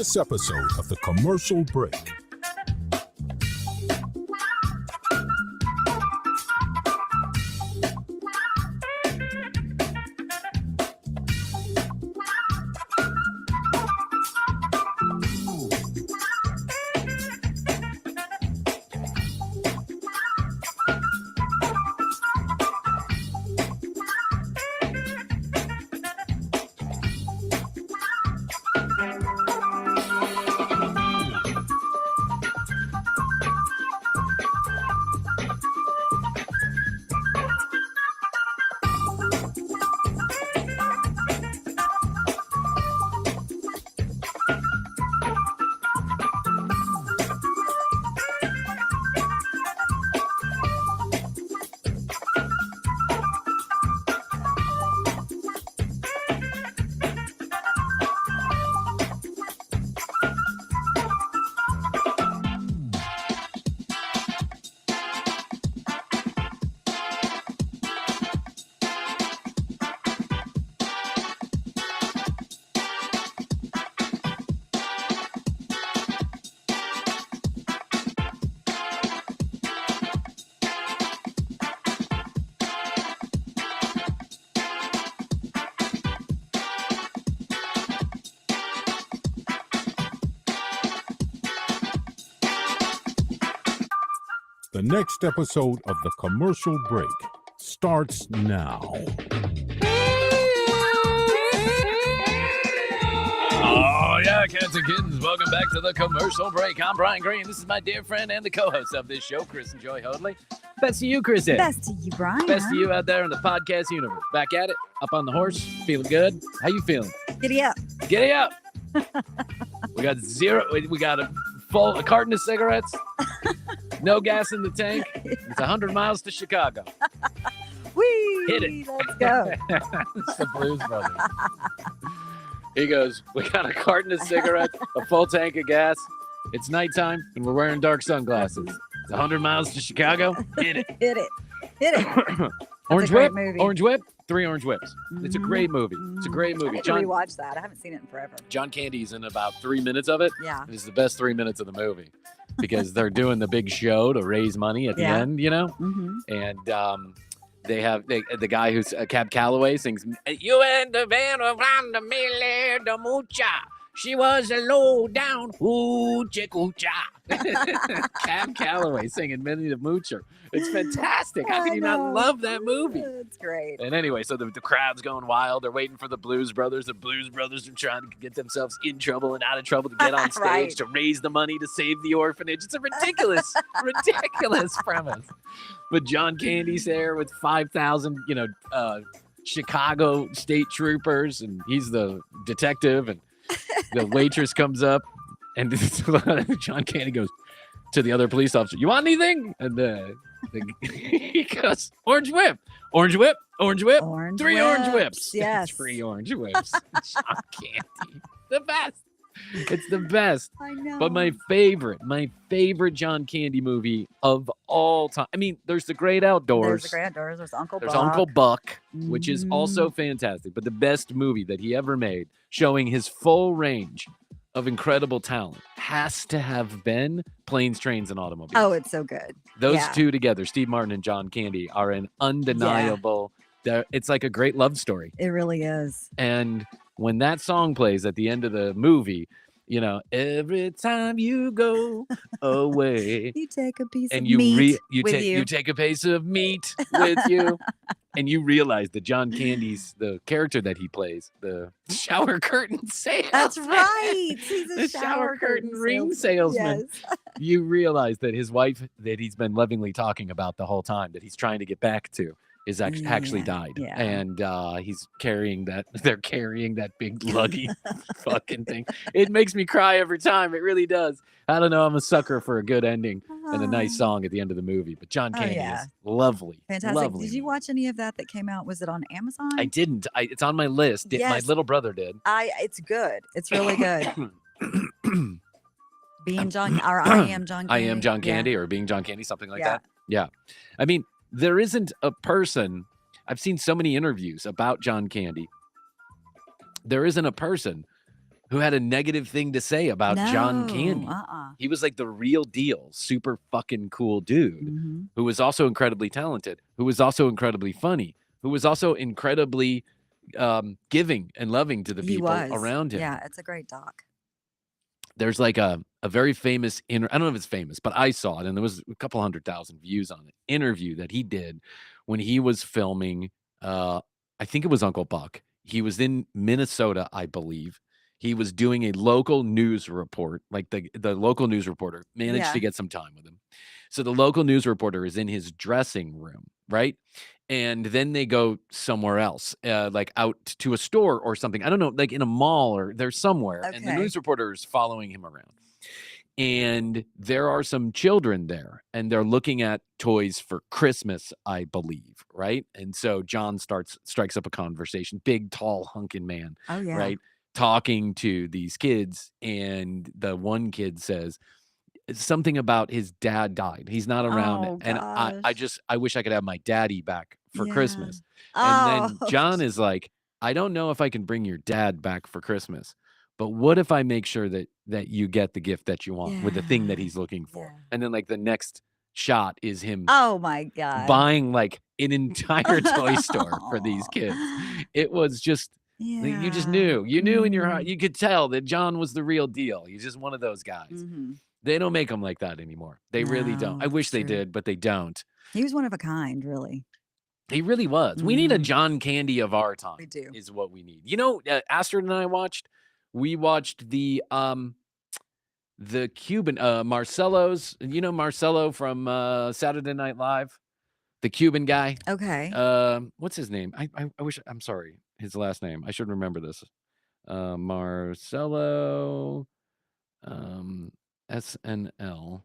this episode of The Commercial Break. The next episode of The Commercial Break starts now. Oh, yeah, cats and kittens. Welcome back to The Commercial Break. I'm Bryan Green. This is my dear friend and the co-host of this show, Chris and Joy Hoadley. Best to you, Krissy. Best to you, Bryan. Best to you out there in the podcast universe. Back at it, up on the horse, feeling good. How you feeling? Giddy up. Giddy up. We got a carton of cigarettes. No gas in the tank. It's 100 miles to Chicago. Whee! Hit it. Let's go. It's the Blues Brothers. He goes, we got a carton of cigarettes, a full tank of gas. It's nighttime, and we're wearing dark sunglasses. It's 100 miles to Chicago. Hit it. Hit it. Hit it. Orange a great Whip. movie. Orange Whip. 3 Orange Whips. It's a great movie. It's a great I movie. need to rewatch that. I haven't seen it in forever. John Candy's in about 3 minutes of it. Yeah. It's the best 3 minutes of the movie because they're doing the big show to raise money at the end, you know? Mm-hmm. And the guy who's Cab Calloway sings, "You and the van around the Miller de Mucha. She was a low down hoochie coocha." Cab Calloway singing Minnie the Moocher. It's fantastic. How can you not love that movie? It's great. And anyway, so the crowd's going wild. They're waiting for the Blues Brothers. The Blues Brothers are trying to get themselves in trouble and out of trouble to get on stage Right. to raise the money to save the orphanage. It's a ridiculous, ridiculous premise. But John Candy's there with 5,000, Chicago state troopers, and he's the detective, and the waitress comes up, and John Candy goes to the other police officer, "You want anything?" And he goes, "Orange Whip, Orange Whip, Orange Whip, Orange 3 Orange Whips." Yes. 3 Orange Whips. John Candy. The best. It's the best. I know. But my favorite John Candy movie of all time. I mean, there's The Great Outdoors. There's the Great Outdoors. There's Uncle There's Buck. Uncle Buck, which is also fantastic. But the best movie that he ever made, showing his full range of incredible talent, has to have been Planes, Trains, and Automobiles. Oh, it's so good. Those Yeah. two together, Steve Martin and John Candy, are an undeniable. It's like a great love story. It really is. And when that song plays at the end of the movie, every time you go away, You take a piece and of you meat you with take you take a piece of meat with you, and you realize that John Candy's the character that he plays, the shower curtain salesman. That's right. He's a The shower curtain ring salesman. Yes. You realize that his wife, that he's been lovingly talking about the whole time, that he's trying to get back to, is actually died. Yeah. And he's carrying that. They're carrying that big luggy fucking thing. It makes me cry every time. It really does. I don't know. I'm a sucker for a good ending and a nice song at the end of the movie. But John Candy is lovely. Fantastic. Lovely. Did you watch any of that came out? Was it on Amazon? I didn't. It's on my list. My Yes. little brother did. It's good. It's really good. Being John, or I am John Candy. I am John Candy, or being John Candy, something like that. Yeah. I mean, there isn't a person. I've seen so many interviews about John Candy. There isn't a person who had a negative thing to say about John No, Candy. uh-uh. He was like the real deal, super fucking cool dude Mhm. who was also incredibly talented, who was also incredibly funny, who was also incredibly giving and loving to the He people was. around him. Yeah, it's a great doc. There's like a very famous I don't know if it's famous, but I saw it and there was a couple 100,000 views on it. Interview that he did when he was filming I think it was Uncle Buck. He was in Minnesota, I believe. He was doing a local news report, like the local news reporter managed Yeah. to get some time with him. So the local news reporter is in his dressing room, right? And then they go somewhere else, like out to a store or something. I don't know, like in a mall or there's somewhere. And the Okay. news reporter is following him around. And there are some children there, and they're looking at toys for Christmas, I believe, right? And so John strikes up a conversation, big, tall, hunking man, Oh yeah. right? Talking to these kids, and the one kid says something about his dad died. He's not around, Oh, and I wish I could have my daddy back for Yeah. Christmas. Oh. And then John is like, I don't know if I can bring your dad back for Christmas, but what if I make sure that you get the gift that you want with the thing that Yeah. he's looking for? Yeah. And then like the next shot is him Oh my God. buying like an entire toy store for these kids. It was just like, you just knew. You knew in your heart. Mhm. You could tell that John was the real deal. He's just one of those guys. Mhm. They don't make them like that anymore. They really don't. No, I wish it's they true. did, but they don't. He was one of a kind, really. He really was. We need a Mhm. John Candy of our time. We do. Is what we need. You know, Astrid and I watched the Cuban Marcelo's. You know Marcelo from Saturday Night Live, the Cuban guy. Okay. What's his name? I wish. I'm sorry, his last name. I should remember this. Marcelo. SNL.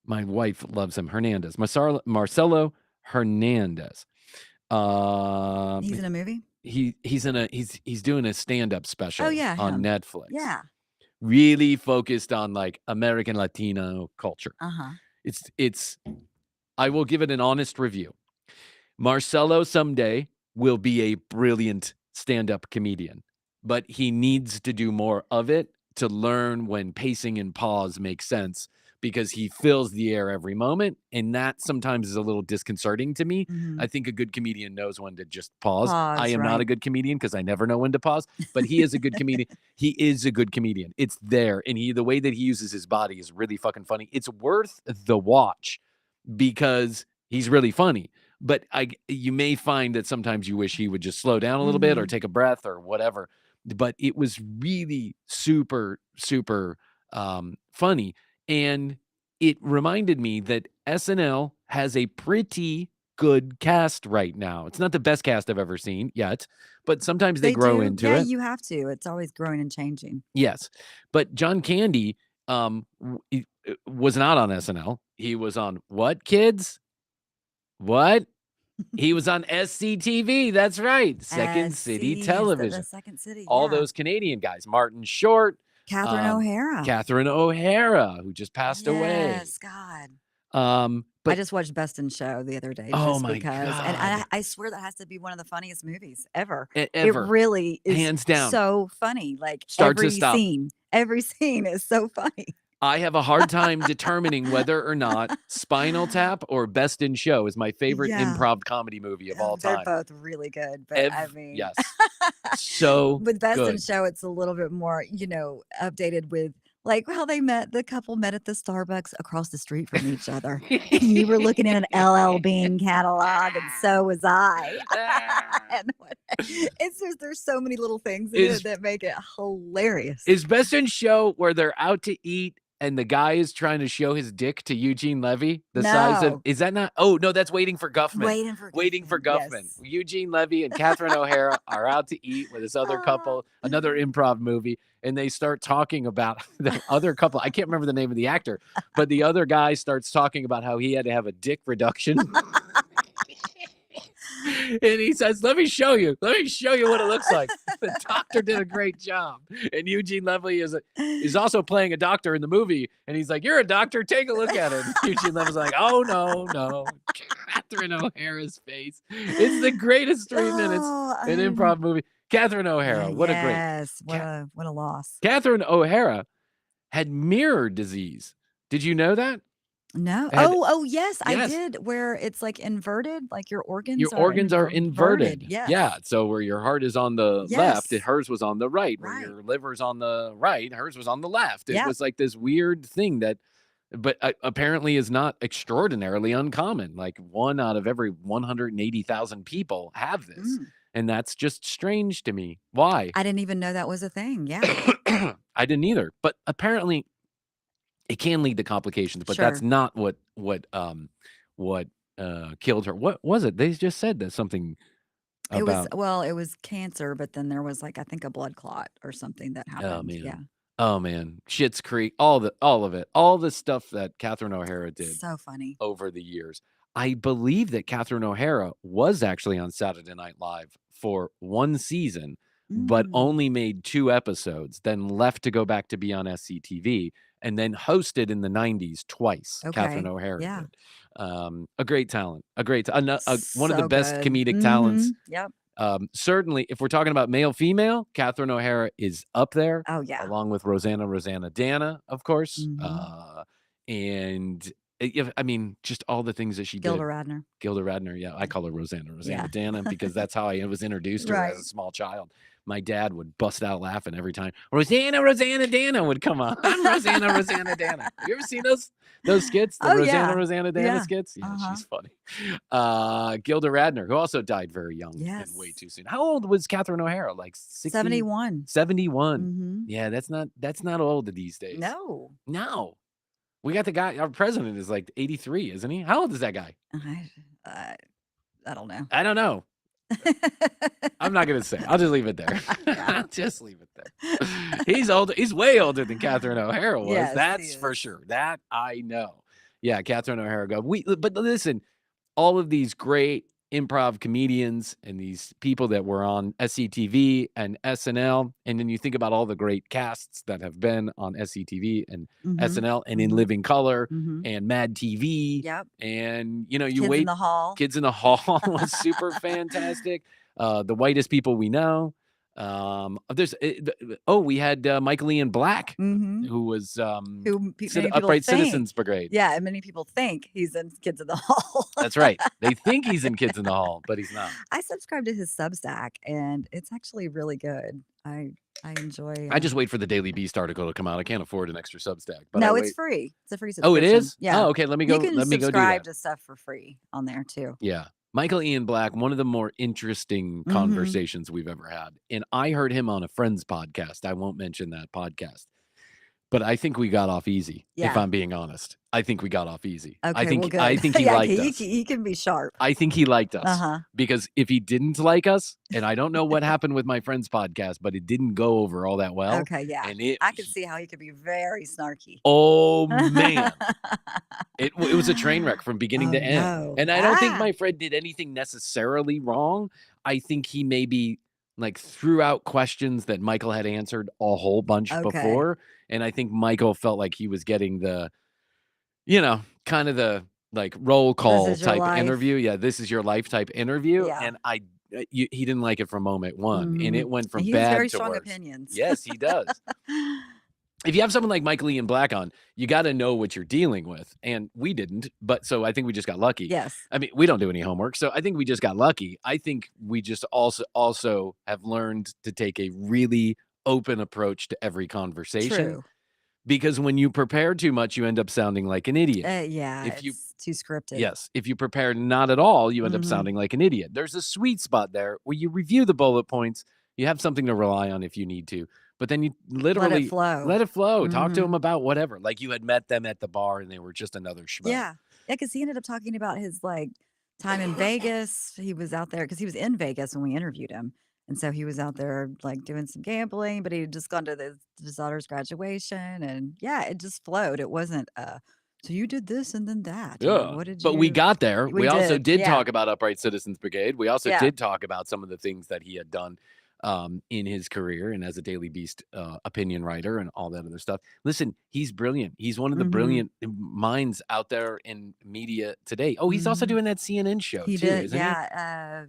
My wife loves him. Hernandez. Marcelo Hernandez. He's in a movie? He's doing a stand-up special yeah, on him. Netflix. Yeah. Really focused on like American Latino culture. Uh-huh. It's I will give it an honest review. Marcelo someday will be a brilliant stand-up comedian, but he needs to do more of it to learn when pacing and pause make sense, because he fills the air every moment, and that sometimes is a little disconcerting to me. Mhm. I think a good comedian knows when to just pause. Pause, I am not a right. good comedian because I never know when to pause, but he is a good comedian. He is a good comedian. It's there, and the way that he uses his body is really fucking funny. It's worth the watch because he's really funny. But you may find that sometimes you wish he would just slow down a little bit or Mhm. take a breath or whatever. But it was really super, super funny. And it reminded me that SNL has a pretty good cast right now. It's not the best cast I've ever seen yet, but sometimes they grow do. into Yeah, it. you have to. It's always growing and changing. Yes. But John Candy was not on SNL. He was on what, kids? What? He was on SCTV. That's right. Second City SC's, Television. The Second City. All yeah. those Canadian guys. Martin Short. Catherine O'Hara. Catherine O'Hara, who just passed away. Yes, God. But I just watched Best in Show the other day. Oh just my because, And God. I swear that has to be one of the funniest movies ever. ever. It really is Hands down. so funny. Like Start to every stop. scene. Every scene is so funny. I have a hard time determining whether or not Spinal Tap or Best in Show is my favorite Yeah. improv comedy movie of all They're time. both really good. But I mean, yes. So with Best in good. Show, it's a little bit more, updated with like how the couple met at the Starbucks across the street from each other. And you were looking at an LL Bean catalog, and so was I. And it's just, there's so many little things in it that make it hilarious. Is Best in Show where they're out to eat and the guy is trying to show his dick to Eugene Levy? The size of, No. is that not? Oh, no, that's Waiting for Guffman. Waiting for Guffman. yes. Eugene Levy and Catherine O'Hara are out to eat with this other couple, another improv movie, and they start talking about the other couple. I can't remember the name of the actor, but the other guy starts talking about how he had to have a dick reduction. And he says, let me show you what it looks like. The doctor did a great job. And Eugene Levy is also playing a doctor in the movie. And he's like, you're a doctor. Take a look at it. And Eugene Levy's like, oh, no. Catherine O'Hara's face. It's the greatest 3 minutes in an improv movie. Catherine O'Hara. What a great. Yes. What a loss. Catherine O'Hara had mirror disease. Did you know that? No. Yes, I did. Where it's like inverted, like your organs are inverted. Yes. Yeah. So where your heart is on the left, hers was on the right. Where Right. your liver's on the right, hers was on the left. It Yeah. was like this weird thing that, but apparently is not extraordinarily uncommon. Like 1 out of every 180,000 people have this. And that's just strange to me. Why? I didn't even know that was a thing. Yeah. I didn't either. But apparently it can lead to complications, but Sure. that's not what killed her. What was it? They just said that something about. It was cancer, but then there was like I think a blood clot or something that happened. Oh man. Yeah. Oh man. Schitt's Creek, all of it, all the stuff that Catherine O'Hara did So funny. over the years. I believe that Catherine O'Hara was actually on Saturday Night Live for 1 season, but only made 2 episodes, then left to go back to be on SCTV, and then hosted in the 90s twice. Okay. Catherine O'Hara Yeah. did. A great talent. One of the So best good. comedic talents. Yep. Certainly, if we're talking about male-female, Catherine O'Hara is up there. Oh yeah. Along with Rosanna Dana, of course. And I mean, just all the things that she Gilda did. Radner. Gilda Radner, yeah. I call her Rosanna Yeah. Dana because that's how I was introduced to her as a small child. My dad would bust out laughing every time Rosanna Dana would come on. I'm Rosanna Dana. You ever seen those skits? The Rosanna Dana skits? Yeah, she's funny. Gilda Radner, who also died very young and way too soon. How old was Catherine O'Hara? Like 60? 71. 71. Yeah, that's not old these days. No. We got the guy, our president is like 83, isn't he? How old is that guy? I don't know. I don't know. I'm not going to say. I'll just leave it there. I'll just leave it there. He's older. He's way older than Catherine O'Hara was. Yes, That's for sure. That I know. Yeah, Catherine O'Hara. But listen, all of these great improv comedians and these people that were on SCTV and SNL, and then you think about all the great casts that have been on SCTV and SNL and in Living Color and Mad TV. Yep. And Kids in the Hall was super fantastic. The Whitest People We Know. We had Michael Ian Black, who was Upright Citizens Brigade. Yeah, and many people think he's in Kids in the Hall. That's right. They think he's in Kids in the Hall, but he's not. I subscribe to his Substack, and it's actually really good. I enjoy. I just wait for the Daily Beast article to come out. I can't afford an extra Substack. But no, it's free. It's a free subscription. Oh, it is? Yeah. Oh, okay. Let me go. You can let me go do subscribe that. to stuff for free on there too. Yeah. Michael Ian Black, one of the more interesting conversations we've ever had. And I heard him on a friend's podcast. I won't mention that podcast. But I think we got off easy, if I'm being honest. I think we got off easy. Okay, I think good. I think he liked us. He can be sharp. I think he liked us. Because if he didn't like us, and I don't know what happened with my friend's podcast, but it didn't go over all that well. Okay, yeah. And I can see how he could be very snarky. Oh man. It was a train wreck from beginning to end. No. And I don't think my friend did anything necessarily wrong. I think he maybe like threw out questions that Michael had answered a whole bunch before. And I think Michael felt like he was getting the, kind of the like roll call type interview. Yeah, this is your life type interview. Yeah. And he didn't like it from moment one. And it went from He bad has very to strong worse. opinions. Yes, he does. If you have someone like Michael Ian Black on, you got to know what you're dealing with. And we didn't. But so I think we just got lucky. Yes. I mean, we don't do any homework. So I think we just got lucky. I think we just also have learned to take a really open approach to every conversation. True. Because when you prepare too much, you end up sounding like an idiot. It's too scripted. Yes. If you prepare not at all, you end up sounding like an idiot. There's a sweet spot there where you review the bullet points. You have something to rely on if you need to. But then you literally let it flow. Talk to them about whatever. Like you had met them at the bar and they were just another schmo. Yeah. Because he ended up talking about his like time in Vegas. He was out there because he was in Vegas when we interviewed him. And so he was out there like doing some gambling, but he had just gone to his daughter's graduation. And yeah, it just flowed. It wasn't, so you did this and then that. Yeah. What did you? But we got there. We also did yeah. talk about Upright Citizens Brigade. We also did talk about some of the things that he had done in his career and as a Daily Beast opinion writer and all that other stuff. Listen, he's brilliant. He's one of the brilliant minds out there in media today. Oh, he's also doing that CNN show He too, did, isn't yeah.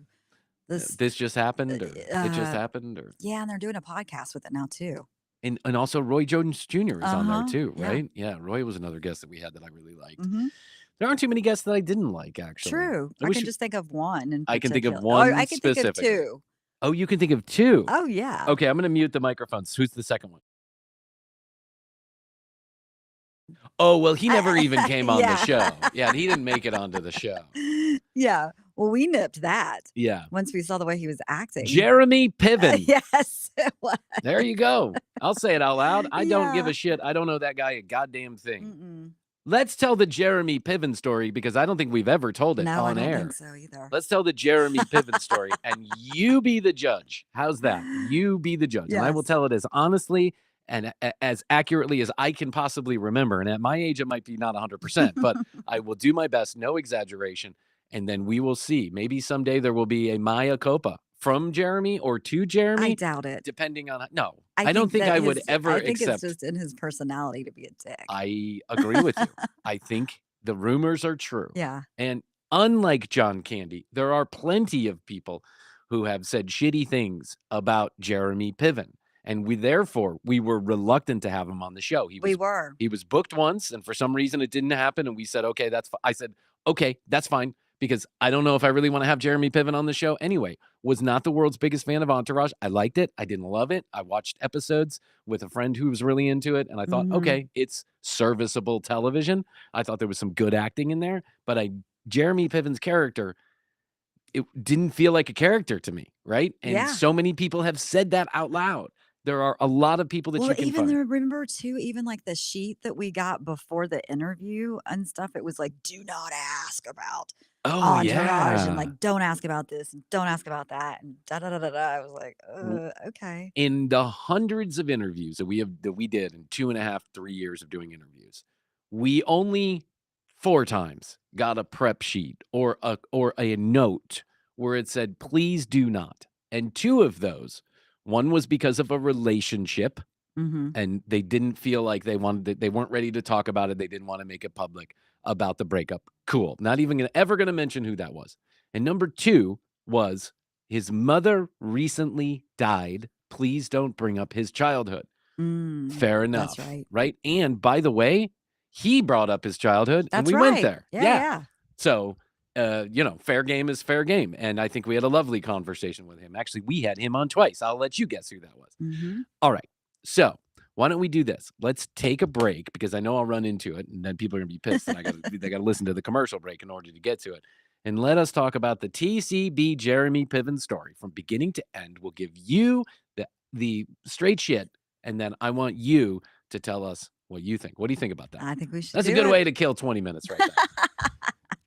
This just happened, or it just happened, or Yeah, and they're doing a podcast with it now too. and also Roy Jones Jr. is on there too, yeah. right? Yeah, Roy was another guest that we had that I really liked. Mhm. There aren't too many guests that I didn't like, actually. True. I wish can just think of one in I can think of particular. one Or I can think of specifically. two. Oh, you can think of two. Oh, yeah. Okay, I'm going to mute the microphones. Who's the second one? Oh, well, he never even came on the show. Yeah, he didn't make it onto the show. Yeah. Well, we nipped that Yeah. once we saw the way he was acting. Jeremy Piven. Yes, it was. There you go. I'll say it out loud. I don't give Yeah. a shit. I don't know that guy a goddamn thing. Mm-mm. Let's tell the Jeremy Piven story because I don't think we've ever told it No, I on don't air. think so either. Let's tell the Jeremy Piven story and you be the judge. How's that? You be the judge. And I will Yes. tell it as honestly and as accurately as I can possibly remember. And at my age, it might be not 100%, but I will do my best, no exaggeration. And then we will see. Maybe someday there will be a Maya Copa from Jeremy or to Jeremy. I doubt it. Depending on no, I don't think that I would his- ever I think accept. it's just in his personality to be a dick. I agree with you. I think the rumors are true. Yeah. And unlike John Candy, there are plenty of people who have said shitty things about Jeremy Piven. And we were reluctant to have him on the show. We were. He was booked once, and for some reason it didn't happen. And we said, okay, I said, okay, that's fine. Because I don't know if I really want to have Jeremy Piven on the show. Anyway, was not the world's biggest fan of Entourage. I liked it. I didn't love it. I watched episodes with a friend who was really into it. And I thought, okay, it's serviceable television. I thought there was some good acting in there. But Jeremy Piven's character, it didn't feel like a character to me, right? And so many people have said that out loud. There are a lot of people that you can find. Remember too, even like the sheet that we got before the interview and stuff, it was like, do not ask about Entourage and like, don't ask about this and don't ask about that and da da da da da. I was like, okay. In the hundreds of interviews that we did in 2.5, 3 years of doing interviews, we only 4 times got a prep sheet or a note where it said, please do not. And 2 of those, one was because of a relationship and they didn't feel like they weren't ready to talk about it. They didn't want to make it public about the breakup. Cool. Not even ever going to mention who that was. And number 2 was his mother recently died. Please don't bring up his childhood. Fair enough. That's right. Right. And by the way, he brought up his childhood and That's we right. went there. Yeah. So, fair game is fair game. And I think we had a lovely conversation with him. Actually, we had him on twice. I'll let you guess who that was. All right. So why don't we do this? Let's take a break because I know I'll run into it and then people are going to be pissed and they got to listen to the commercial break in order to get to it. And let us talk about the TCB Jeremy Piven story from beginning to end. We'll give you the straight shit. And then I want you to tell us what you think. What do you think about that? I think we should. That's a good way to kill 20 minutes right there.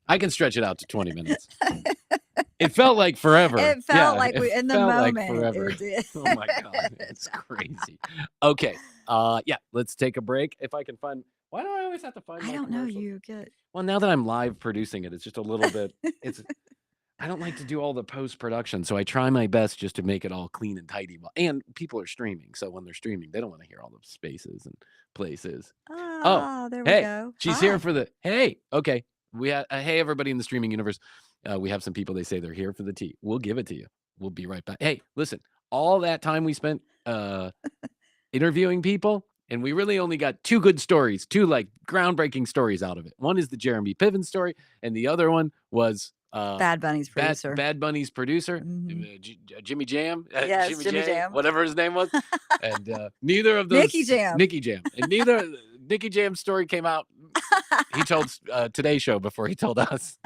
I can stretch it out to 20 minutes. It felt like forever. It felt like we in the moment. Like forever. It did. Oh my God. It's crazy. Okay. Let's take a break. If I can find, why do I always have to find my I don't know. commercials? You get. Well, now that I'm live producing it, it's just a little bit, I don't like to do all the post-production. So I try my best just to make it all clean and tidy. And people are streaming. So when they're streaming, they don't want to hear all the spaces and places. Oh, there we hey, go. She's here for the, hey, okay. We had, hey, everybody in the streaming universe. We have some people, they say they're here for the tea. We'll give it to you. We'll be right back. Hey, listen, all that time we spent interviewing people, and we really only got 2 good stories, 2 like groundbreaking stories out of it. One is the Jeremy Piven story, and the other one was Bad Bunny's producer. Bad Bunny's producer, Jimmy Jam. Yes, Jimmy Jam. Whatever his name was. And neither of those. Nicky Jam. And neither Nicky Jam's story came out. He told Today's Show before he told us.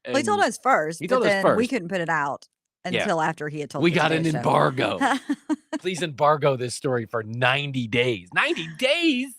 Well, he told us first. We couldn't put it out until after he had told us. We got an embargo. Please embargo this story for 90 days. 90 days?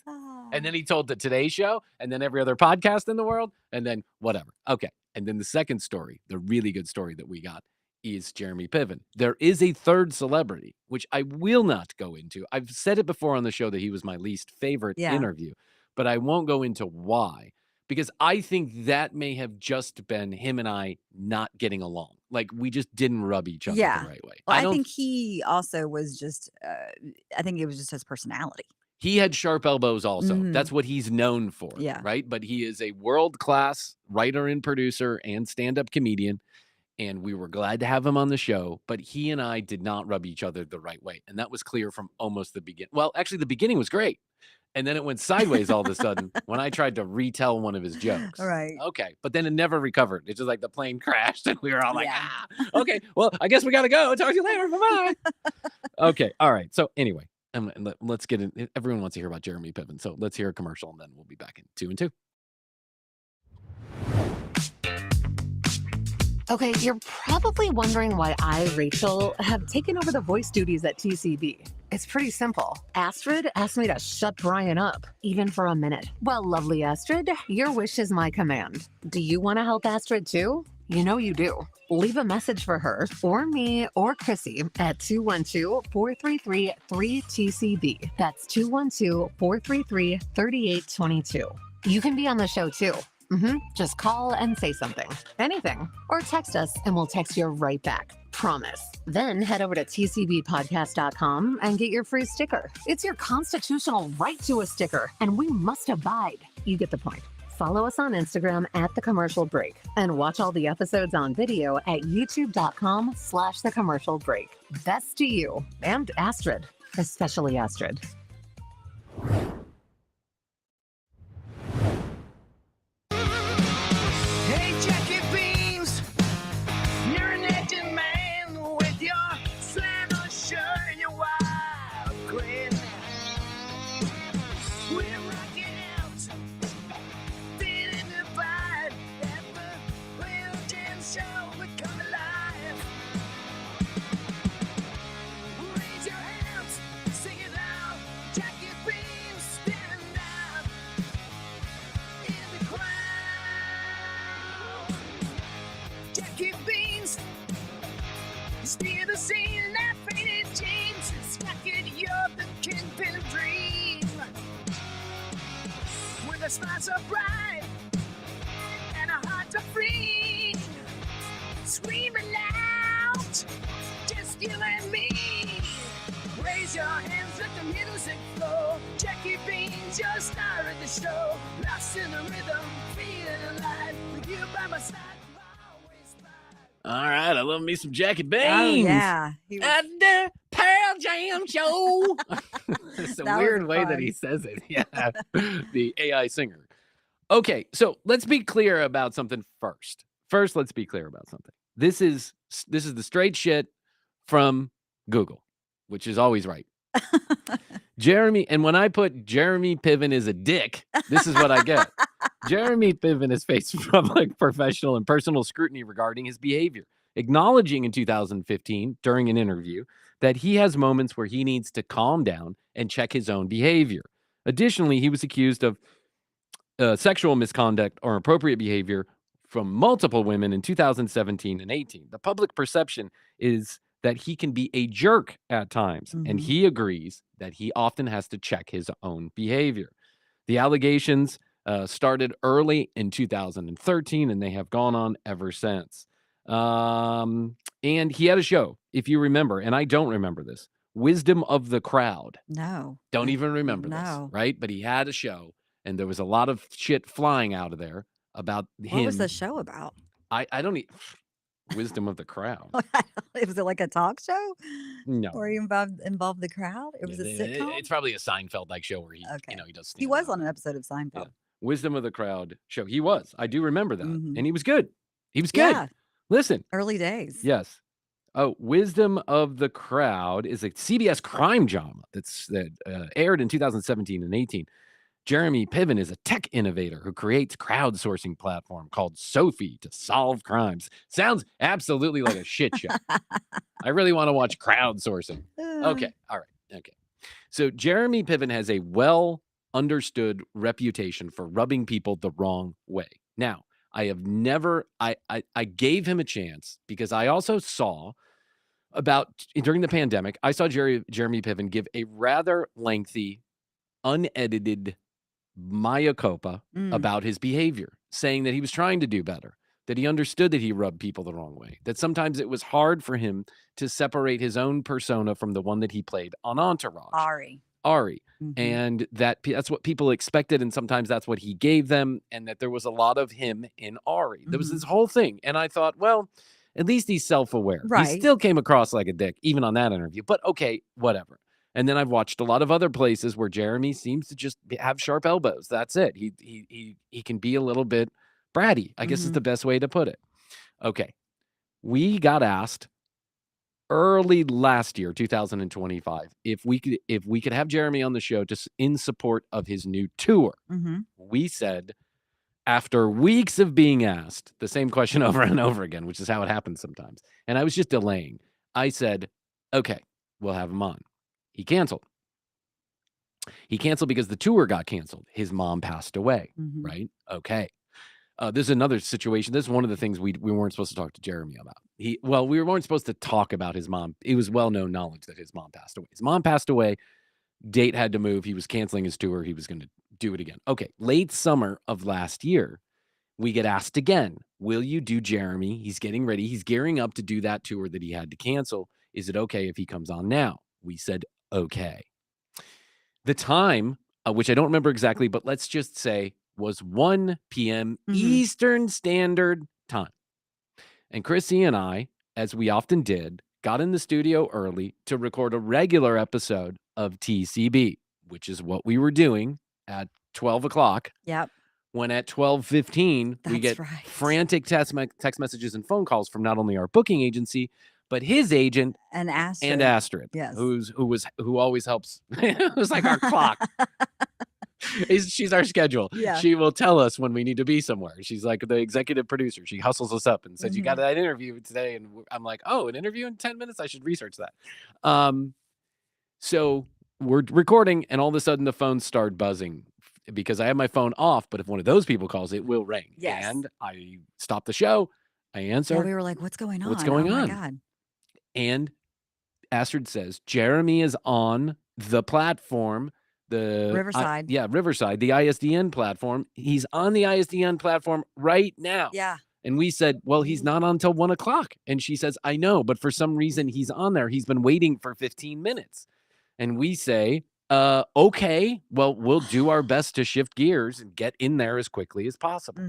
And then he told the Today Show and then every other podcast in the world and then whatever. Okay. And then the second story, the really good story that we got is Jeremy Piven. There is a third celebrity, which I will not go into. I've said it before on the show that he was my least favorite interview, but I won't go into why. because I think that may have just been him and I not getting along. Like we just didn't rub each other Yeah. the right way. Well, I don't. think he also was just, I think it was just his personality. He had sharp elbows also. Mhm. That's what he's known for. Yeah. Right. But he is a world-class writer and producer and stand-up comedian. And we were glad to have him on the show. But he and I did not rub each other the right way. And that was clear from almost the beginning. Well, actually, the beginning was great. And then it went sideways all of a sudden when I tried to retell one of his jokes. Right. Okay. But then it never recovered. It's just like the plane crashed and we were all like, Yeah. okay, well, I guess we got to go. Talk to you later. Bye-bye. Okay. All right. So anyway, let's get in. Everyone wants to hear about Jeremy Piven. So let's hear a commercial and then we'll be back in 2 and 2. Okay, you're probably wondering why I, Rachel, have taken over the voice duties at TCB. It's pretty simple. Astrid asked me to shut Bryan up, even for a minute. Well, lovely Astrid, your wish is my command. Do you want to help Astrid too? You know you do. Leave a message for her, or me, or Krissy at 212-433-3TCB. That's 212-433-3822. You can be on the show too. Just call and say something. Anything. Or text us and we'll text you right back. Promise. Then head over to tcbpodcast.com and get your free sticker. It's your constitutional right to a sticker, and we must abide. You get the point. Follow us on Instagram at The Commercial Break and watch all the episodes on video at youtube.com/The Commercial Break. Best to you and Astrid, especially Astrid. Hey, Jackie Beans, you're an acting man with your flannel shirt and your wild grin. We're rocking out, feeling the vibe at the Will Jam Show. We come alive. Raise your hands, sing it out. Jackie Beans standing out in the crowd. Jackie Beans, steer the scene, that faded jeans, smacked you're the kingpin of dream. With a slice of pride and a heart to free, screaming out, just you and me. Raise your hands, let the music flow. Jackie Beans, your star of the show. Lost in the rhythm, feeling alive. With you by my side. All right. I love me some Jackie Beans. Oh, yeah. He was- At the Pearl Jam Show. It's a That was weird way that fun. he says it. Yeah. The AI singer. Okay. So let's be clear about something first. Let's be clear about something. This is the straight shit from Google, which is always right. Jeremy, and when I put Jeremy Piven is a dick, this is what I get. Jeremy Piven has faced public, professional, and personal scrutiny regarding his behavior, acknowledging in 2015 during an interview that he has moments where he needs to calm down and check his own behavior. Additionally, he was accused of sexual misconduct or inappropriate behavior from multiple women in 2017 and 18. The public perception is that he can be a jerk at times, and Mhm. he agrees that he often has to check his own behavior. The allegations started early in 2013, and they have gone on ever since. And he had a show, if you remember, and I don't remember this, Wisdom of the Crowd. No. Don't even remember No. this, right? But he had a show, and there was a lot of shit flying out of there about him. What was the show about? I don't Wisdom of the Crowd. Was it like a talk show? No. Or he involved the crowd? It was a sitcom? It's probably a Seinfeld-like show where he, Okay. he does. He stand was up. on an episode of Seinfeld. Yeah. Wisdom of the Crowd show. He was. I do remember that. Mhm. And he was good. He was good. Yeah, Listen. early days. Yes. Oh, Wisdom of the Crowd is a CBS crime drama that aired in 2017 and 18. Jeremy Piven is a tech innovator who creates crowdsourcing platform called Sophie to solve crimes. Sounds absolutely like a shit show. I really want to watch crowdsourcing. Okay. All right. Okay. So Jeremy Piven has a well understood reputation for rubbing people the wrong way. Now, I have never, I gave him a chance because I also saw during the pandemic, I saw Jeremy Piven give a rather lengthy, unedited mea culpa about his behavior, saying that he was trying to do better, that he understood that he rubbed people the wrong way, that sometimes it was hard for him to separate his own persona from the one that he played on Entourage. Ari. And that's what people expected, and sometimes that's what he gave them, and that there was a lot of him in Ari. There was this whole thing, and I thought, well, at least he's self-aware. Right. He still came across like a dick, even on that interview, but okay, whatever. And then I've watched a lot of other places where Jeremy seems to just have sharp elbows. That's it. He can be a little bit bratty, I guess is the best way to put it. Okay. We got asked early last year, 2025, if we could have Jeremy on the show just in support of his new tour. We said, after weeks of being asked the same question over and over again, which is how it happens sometimes, and I was just delaying, I said, okay, we'll have him on. He canceled. He canceled because the tour got canceled. His mom passed away, right? Okay. This is another situation. This is one of the things we weren't supposed to talk to Jeremy about. We weren't supposed to talk about his mom. It was well-known knowledge that his mom passed away. His mom passed away. Date had to move. He was canceling his tour. He was going to do it again. Okay. Late summer of last year, we get asked again, will you do Jeremy? He's getting ready. He's gearing up to do that tour that he had to cancel. Is it okay if he comes on now? We said, okay. The time, which I don't remember exactly, but let's just say was 1 p.m. Eastern Standard Time. And Krissy and I, as we often did, got in the studio early to record a regular episode of TCB, which is what we were doing at 12 o'clock. Yep. When at 12:15, we get frantic text messages and phone calls from not only our booking agency, but his agent and Astrid, yes, who always helps. Who's like our clock. She's our schedule. Yeah. She will tell us when we need to be somewhere. She's like the executive producer. She hustles us up and says, you got that interview today. And I'm like, oh, an interview in 10 minutes? I should research that. So we're recording, and all of a sudden the phones start buzzing because I have my phone off. But if one of those people calls, it will ring. Yes. And I stop the show. I answer. Yeah, we were like, what's going on? What's going on? My God. And Astrid says, Jeremy is on the platform. The Riverside. Riverside, the ISDN platform. He's on the ISDN platform right now. Yeah. And we said, well, he's not on until 1 o'clock. And she says, I know, but for some reason he's on there. He's been waiting for 15 minutes. And we say, okay, well, we'll do our best to shift gears and get in there as quickly as possible.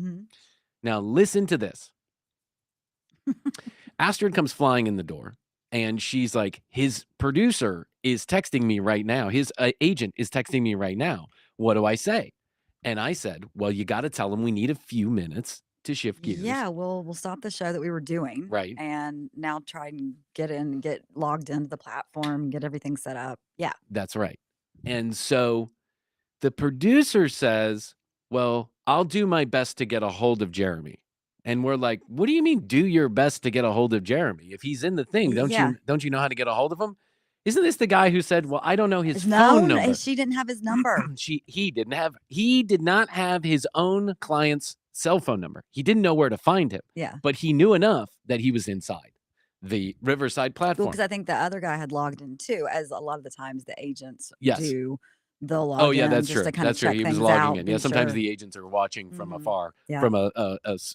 Now, listen to this. Astrid comes flying in the door, and she's like, his producer is texting me right now. His agent is texting me right now. What do I say? And I said, well, you got to tell him we need a few minutes to shift gears. Yeah, we'll stop the show that we were doing. Right. And now try and get logged into the platform, get everything set up. Yeah. That's right. And so the producer says, well, I'll do my best to get a hold of Jeremy. And we're like, what do you mean do your best to get a hold of Jeremy? If he's in the thing, don't you know how to get a hold of him? Isn't this the guy who said, well, I don't know his phone number? She didn't have his number. He did not have his own client's cell phone number. He didn't know where to find him. Yeah. But he knew enough that he was inside the Riverside platform. Because I think the other guy had logged in too, as a lot of the times the agents Yes. do. They'll log Oh yeah, in that's just true. to kind That's of check true. He was things logging out, in. be Yeah, sometimes sure. the agents are watching from afar, Yeah. from a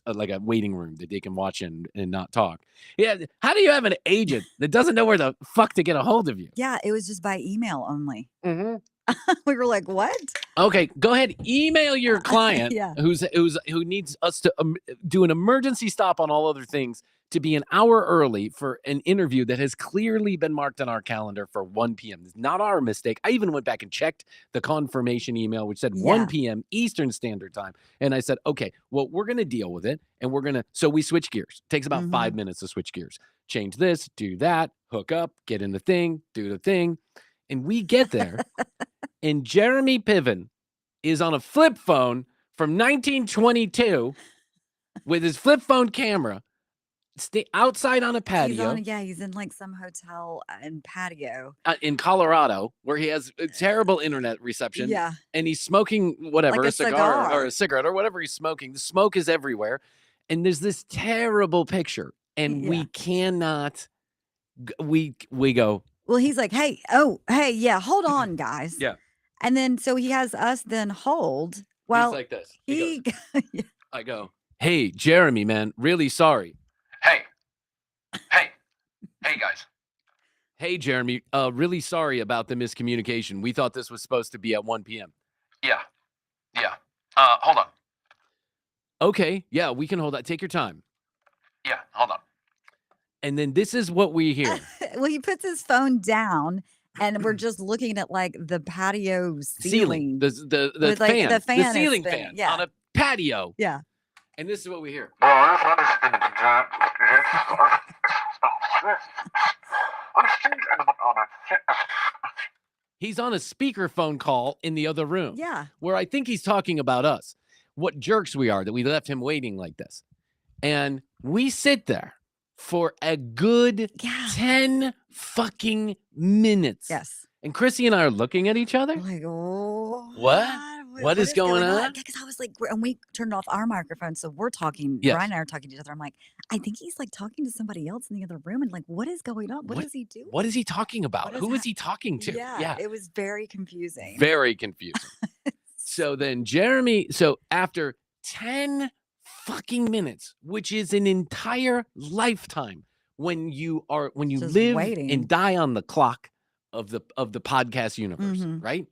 like a waiting room that they can watch in and not talk. Yeah, how do you have an agent that doesn't know where the fuck to get a hold of you? Yeah, it was just by email only. We were like, what? Okay, go ahead. Email your client Yeah. who needs us to do an emergency stop on all other things to be an hour early for an interview that has clearly been marked on our calendar for 1 p.m. It's not our mistake. I even went back and checked the confirmation email, which said 1 p.m. Eastern Standard Time. And I said, okay, well, we're going to deal with it. And so we switch gears. It takes about 5 minutes to switch gears. Change this, do that, hook up, get in the thing, do the thing. And we get there. And Jeremy Piven is on a flip phone from 1922 with his flip phone camera. Stay outside on a patio. He's in like some hotel and patio in Colorado where he has a terrible internet reception. Yeah. And he's smoking whatever, Like a a cigar cigar. or a cigarette or whatever he's smoking. The smoke is everywhere. And there's this terrible picture. And we cannot, we go. Well, he's like, hey, yeah, hold on, guys. Yeah. And then so he has us then hold. Well, He's like this. he I go, hey, Jeremy, man, really sorry. Hey, guys. Hey, Jeremy, really sorry about the miscommunication. We thought this was supposed to be at 1 p.m. Yeah. Hold on. Okay, yeah, we can hold that. Take your time. Yeah, hold on. And then this is what we hear. well, he puts his phone down, and we're just looking at like the patio ceiling. The with, like, fan, the fan the is ceiling spinning, fan yeah. on a patio. Yeah. And this is what we hear. He's on a speakerphone call in the other room. Yeah. Where I think he's talking about us. What jerks we are that we left him waiting like this. And we sit there for a good 10 fucking minutes. Yes. And Krissy and I are looking at each other. Like, oh, What is going on? Because I was like, and we turned off our microphone, so we're talking. Yes. Bryan and I are talking to each other. I'm like, I think he's like talking to somebody else in the other room, and like, what is going on? What is he doing? What is he talking about? What is Who is that? he talking to? Yeah, it was very confusing. Very confusing. So then Jeremy, after 10 fucking minutes, which is an entire lifetime when you Just live waiting. and die on the clock of the podcast universe, Mhm. right?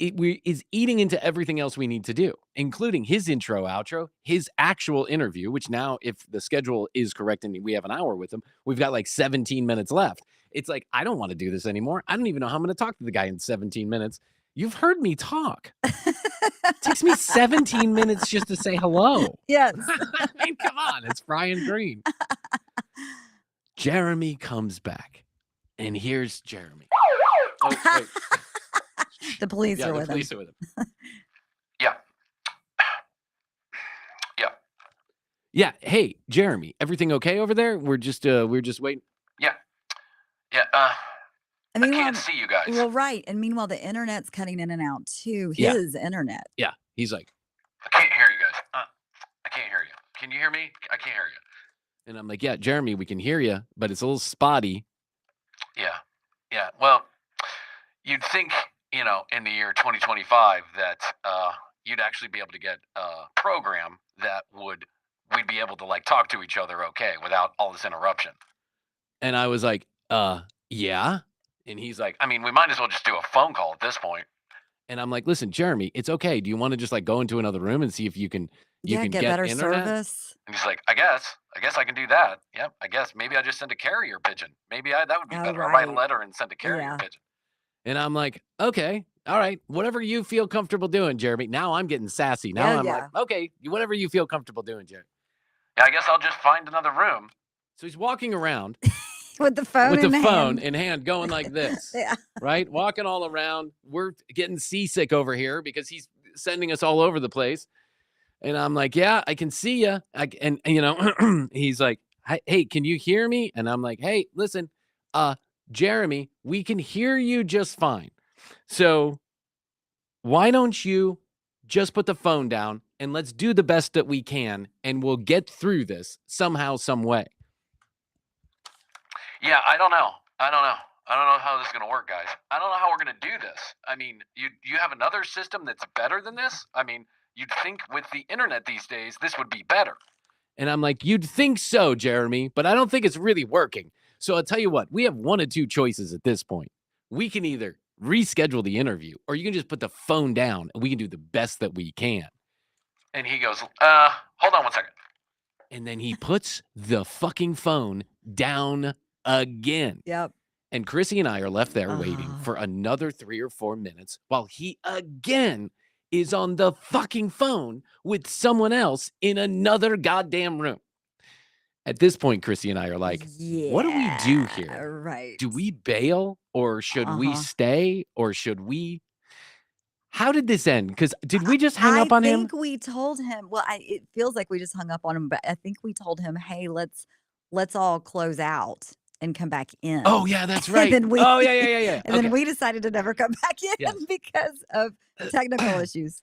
Is eating into everything else we need to do, including his intro, outro, his actual interview, which now, if the schedule is correct and we have an hour with him, we've got like 17 minutes left. It's like, I don't want to do this anymore. I don't even know how I'm going to talk to the guy in 17 minutes. You've heard me talk. It takes me 17 minutes just to say hello. Yes. I mean, come on. It's Bryan Green. Jeremy comes back. And here's Jeremy. Oh, wait. The police are the with police him. are with him. Yeah. Yeah. Hey, Jeremy, everything okay over there? We're just waiting. Yeah. And I meanwhile, can't see you guys. well, right. And meanwhile, the internet's cutting in and out too. Yeah. His internet. Yeah. He's like, I can't hear you guys. I can't hear you. Can you hear me? I can't hear you. and I'm like, yeah, Jeremy, we can hear you, but it's a little spotty. Yeah. Well, you'd think, in the year 2025 that you'd actually be able to get a program that we'd be able to like talk to each other okay without all this interruption. And I was like, yeah. And he's like, I mean, we might as well just do a phone call at this point. and I'm like, listen, Jeremy, it's okay. Do you want to just like go into another room and see if you can Get get better internet? service. And he's like, I guess I can do that. Yep. I guess maybe I just send a carrier pigeon. Maybe that would be Oh, better. I'll write a right. letter and send a carrier Yeah. pigeon. And I'm like, okay, all right, whatever you feel comfortable doing, Jeremy. Now I'm getting sassy. Now Yeah, I'm like, okay, whatever you feel comfortable doing, Jeremy. Yeah, I guess I'll just find another room. So he's walking around With the phone with in the phone hand. in hand, going like this, Yeah. right? Walking all around. We're getting seasick over here because he's sending us all over the place. And I'm like, yeah, I can see you. And he's like, hey, can you hear me? And I'm like, hey, listen, Jeremy, we can hear you just fine. So why don't you just put the phone down and let's do the best that we can and we'll get through this somehow, some way. Yeah, I don't know. I don't know how this is going to work, guys. I don't know how we're going to do this. I mean, you have another system that's better than this? I mean, you'd think with the internet these days, this would be better. And I'm like, you'd think so, Jeremy, but I don't think it's really working. So I'll tell you what, we have one of two choices at this point. We can either reschedule the interview or you can just put the phone down and we can do the best that we can. And he goes, hold on one second. And then he puts the fucking phone down again. Yep. And Krissy and I are left there waiting for another 3 or 4 minutes while he again is on the fucking phone with someone else in another goddamn room. At this point, Krissy and I are like, what do we do here? Right. Do we bail or should we stay or should we? How did this end? Because did we just hang up on him? I think we told him. Well, it feels like we just hung up on him, but I think we told him, "Hey, let's all close out and come back in." Oh yeah, that's right. then we- oh yeah. And then we decided to never come back in Yes. because of technical issues.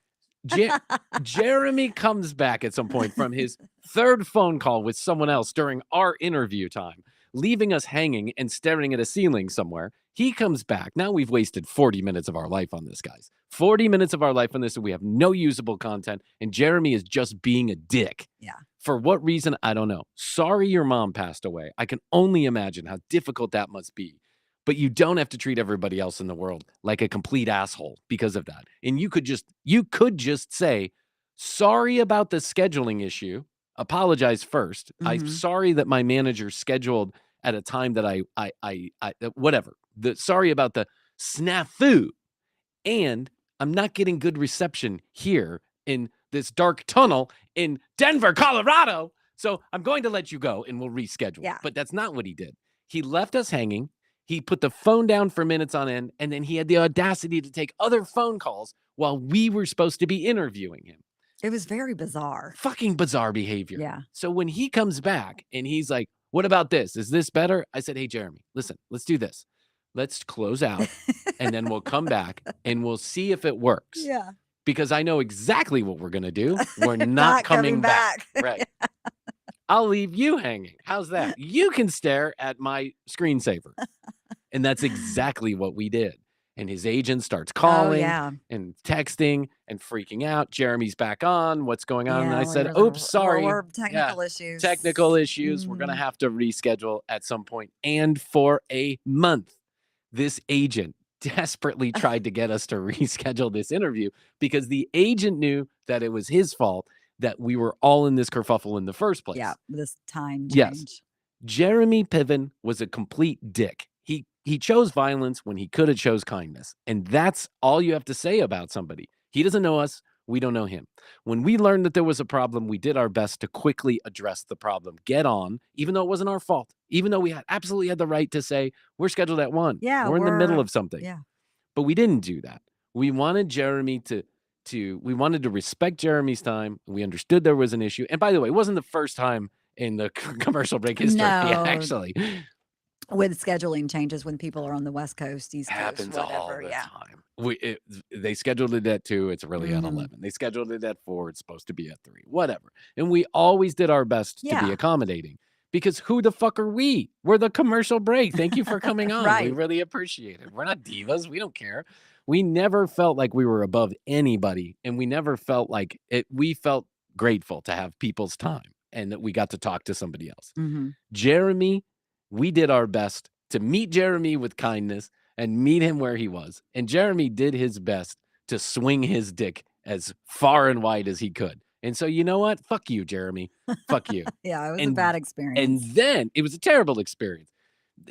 Jeremy comes back at some point from his third phone call with someone else during our interview time. leaving us hanging and staring at a ceiling somewhere. He comes back. Now we've wasted 40 minutes of our life on this, guys. 40 minutes of our life on this, and we have no usable content, and Jeremy is just being a dick. Yeah. For what reason, I don't know. Sorry your mom passed away. I can only imagine how difficult that must be. But you don't have to treat everybody else in the world like a complete asshole because of that. And you could just say, sorry about the scheduling issue. Apologize first. I'm sorry that my manager scheduled at a time that I whatever. Sorry about the snafu. And I'm not getting good reception here in this dark tunnel in Denver, Colorado. So I'm going to let you go and we'll reschedule. Yeah. But that's not what he did. He left us hanging. He put the phone down for minutes on end, and then he had the audacity to take other phone calls while we were supposed to be interviewing him. It was very bizarre. Fucking bizarre behavior. Yeah. So when he comes back and he's like, what about this? Is this better? I said, hey, Jeremy, listen, let's do this. Let's close out and then we'll come back and we'll see if it works. Yeah. Because I know exactly what we're going to do. We're not coming back. Right. I'll leave you hanging. How's that? You can stare at my screensaver. And that's exactly what we did. And his agent starts calling and texting and freaking out. Jeremy's back on. What's going on? And I said, oops, sorry. Technical issues. Technical issues. We're going to have to reschedule at some point. And for a month, this agent desperately tried to get us to reschedule this interview because the agent knew that it was his fault that we were all in this kerfuffle in the first place. Yeah, this time change. Yes. Jeremy Piven was a complete dick. He chose violence when he could have chose kindness. And that's all you have to say about somebody. He doesn't know us. We don't know him. When we learned that there was a problem, we did our best to quickly address the problem. Get on, even though it wasn't our fault. Even though we absolutely had the right to say, we're scheduled at 1. Yeah, we're in the middle of something. Yeah. But we didn't do that. We wanted Jeremy we wanted to respect Jeremy's time. We understood there was an issue. And by the way, it wasn't the first time in the commercial break history, actually. With scheduling changes when people are on the West Coast, East Coast, happens whatever. all the time. They scheduled it at 2. It's really at 11. They scheduled it at 4. It's supposed to be at 3. Whatever. And we always did our best to be accommodating. Because who the fuck are we? We're the commercial break. Thank you for coming on. Right. We really appreciate it. We're not divas. We don't care. We never felt like we were above anybody. And we never felt like it. We felt grateful to have people's time and that we got to talk to somebody else. Jeremy, we did our best to meet Jeremy with kindness and meet him where he was. And Jeremy did his best to swing his dick as far and wide as he could. And so, you know what? Fuck you, Jeremy. Fuck you. Yeah, it was a bad experience. And then it was a terrible experience.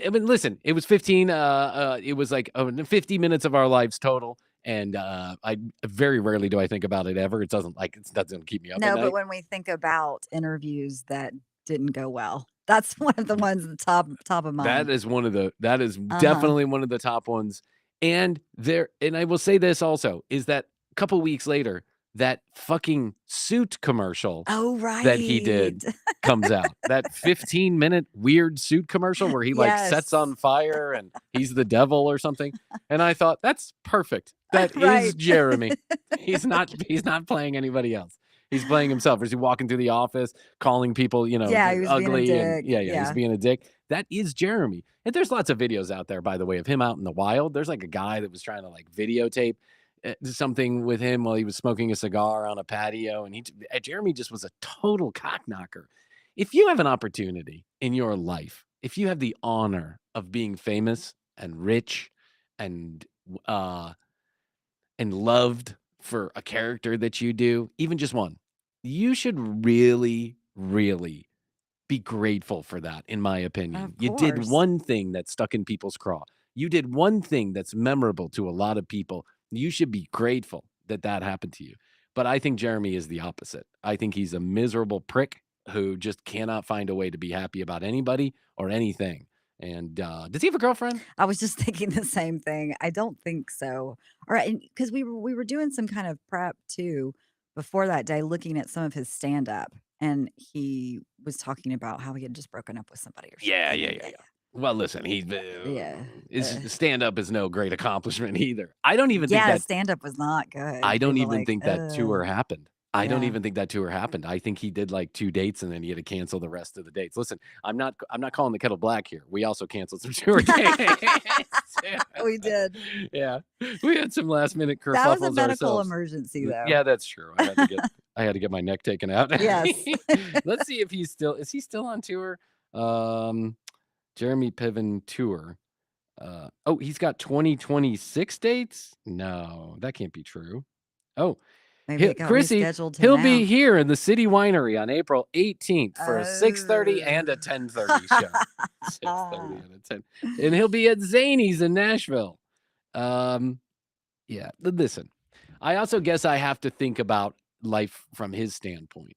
I mean, listen, it was 15. It was like 50 minutes of our lives total. And I very rarely do I think about it ever. It doesn't keep me up. No, at but night. when we think about interviews that didn't go well, that's one of the ones at the top of mind. That is definitely one of the top ones. And I will say this also is that a couple weeks later, that fucking suit commercial that he did comes out. That 15-minute weird suit commercial where he sets on fire and he's the devil or something. And I thought, that's perfect. That is Jeremy. He's not playing anybody else. He's playing himself. Is he walking through the office, calling people, he was ugly and he's being a dick. That is Jeremy. And there's lots of videos out there, by the way, of him out in the wild. There's like a guy that was trying to like videotape something with him while he was smoking a cigar on a patio, and Jeremy just was a total cockknocker. If you have an opportunity in your life, if you have the honor of being famous and rich and loved for a character that you do, even just one, you should really, really be grateful for that, in my opinion. You did one thing that stuck in people's craw. You did one thing that's memorable to a lot of people. You should be grateful that happened to you. But I think Jeremy is the opposite. I think he's a miserable prick who just cannot find a way to be happy about anybody or anything. And does he have a girlfriend? I was just thinking the same thing. I don't think so. All right, because we were doing some kind of prep too before that day, looking at some of his stand up, and he was talking about how he had just broken up with somebody or something. Yeah. Well, listen, his stand-up is no great accomplishment either. I don't even think that stand-up was not good. I don't even think that tour happened. I don't Yeah. even think that tour happened. I think he did like 2 dates and then he had to cancel the rest of the dates. Listen, I'm not calling the kettle black here. We also canceled some tour dates. We did. Yeah. We had some last minute kerfuffles That was a medical ourselves. emergency, though. Yeah, that's true. I had to get my neck taken out. Yes. Let's see if is he still on tour? Jeremy Piven tour. He's got 2026 dates? No, that can't be true. Oh, Maybe it got Krissy, rescheduled to he'll now. be here in the City Winery on April 18th for a 6:30 and a 10:30 show. 6:30 and a 10. And he'll be at Zany's in Nashville. Yeah, listen. I also guess I have to think about life from his standpoint.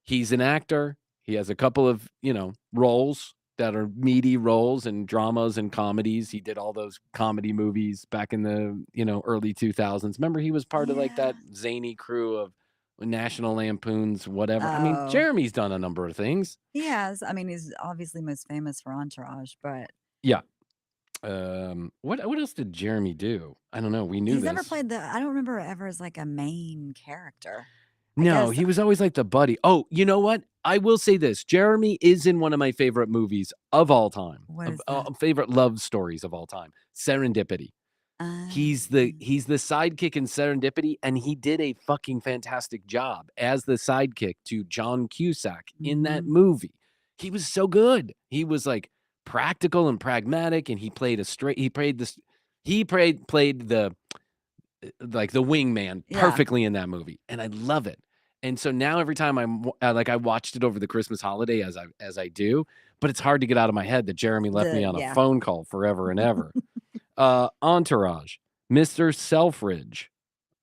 He's an actor. He has a couple of, roles that are meaty roles and dramas and comedies. He did all those comedy movies back in the, early 2000s. Remember, he was part of like that zany crew of National Lampoon's, whatever. I mean, Oh. Jeremy's done a number of things. He has. I mean, he's obviously most famous for Entourage, but Yeah. What else did Jeremy do? I don't know. We knew he's this. never played I don't remember ever as like a main character. No, guess- he was always like the buddy. Oh, you know what? I will say this. Jeremy is in one of my favorite movies of all time. What is that? Favorite love stories of all time. Serendipity. He's the sidekick in Serendipity, and he did a fucking fantastic job as the sidekick to John Cusack in that movie. He was so good. He was like practical and pragmatic, and he played the wingman Yeah. perfectly in that movie, and I love it. And so now every time I watched it over the Christmas holiday as I do, but it's hard to get out of my head that Jeremy left me on a phone call forever and ever. Entourage, Mr. Selfridge.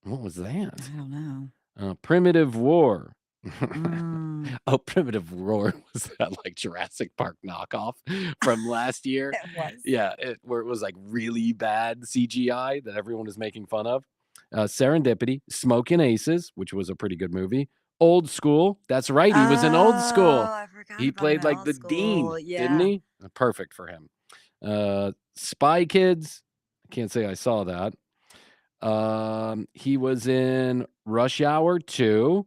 What was that? I don't know. Primitive War. Mm, Oh, Primitive War was that like Jurassic Park knockoff from last year. it was. Yeah, where it was like really bad CGI that everyone was making fun of. Serendipity, Smokin' Aces, which was a pretty good movie. Old School. That's right. He was in Old School. Oh, I forgot He about played him in like Old the dean, School. didn't he? Perfect for him. Spy Kids. I can't say I saw that. He was in Rush Hour 2.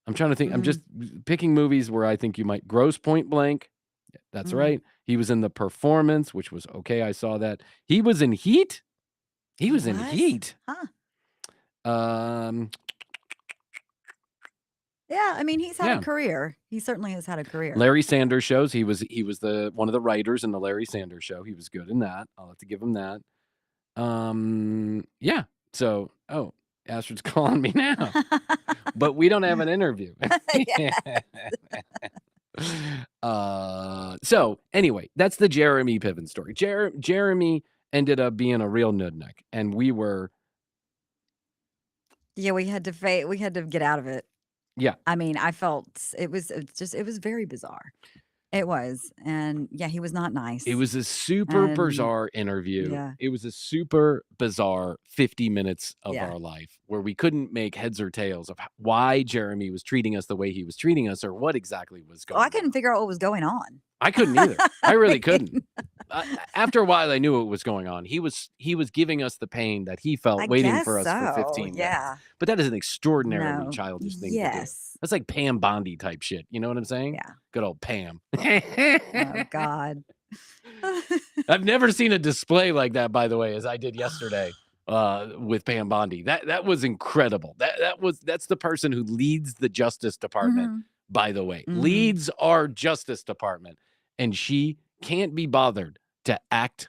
I'm trying to think. I'm just picking movies where I think you might. Gross Point Blank. That's right. He was in The Performance, which was okay. I saw that. He was in Heat. He was in What? Heat. Huh. Yeah, I mean, he's had Yeah. a career. He certainly has had a career. Larry Sanders shows. He was the one of the writers in the Larry Sanders show. He was good in that. I'll have to give him that. Yeah. So, Astrid's calling me now, but we don't have an interview. So anyway, that's the Jeremy Piven story. Jeremy ended up being a real nudnik, and we were. Yeah, we had to get out of it. Yeah. I mean, I felt it was very bizarre. It was. And yeah, he was not nice. It was a super And- bizarre interview. Yeah. It was a super bizarre 50 minutes of Yeah. our life where we couldn't make heads or tails of why Jeremy was treating us the way he was treating us or what exactly was going Oh, on. I couldn't figure out what was going on. I couldn't either. I really mean- couldn't. After a while, I knew what was going on. He was giving us the pain that he felt I waiting guess for us for 15 minutes. Yeah. But that is an extraordinarily No. childish thing to do. Yes. That's like Pam Bondi type shit. You know what I'm saying? Yeah. Good old Pam. Oh God. I've never seen a display like that, by the way, as I did yesterday with Pam Bondi. That was incredible. That's the person who leads the Justice Department, Mhm. by the way. Mhm. Leads our Justice Department. And she can't be bothered to act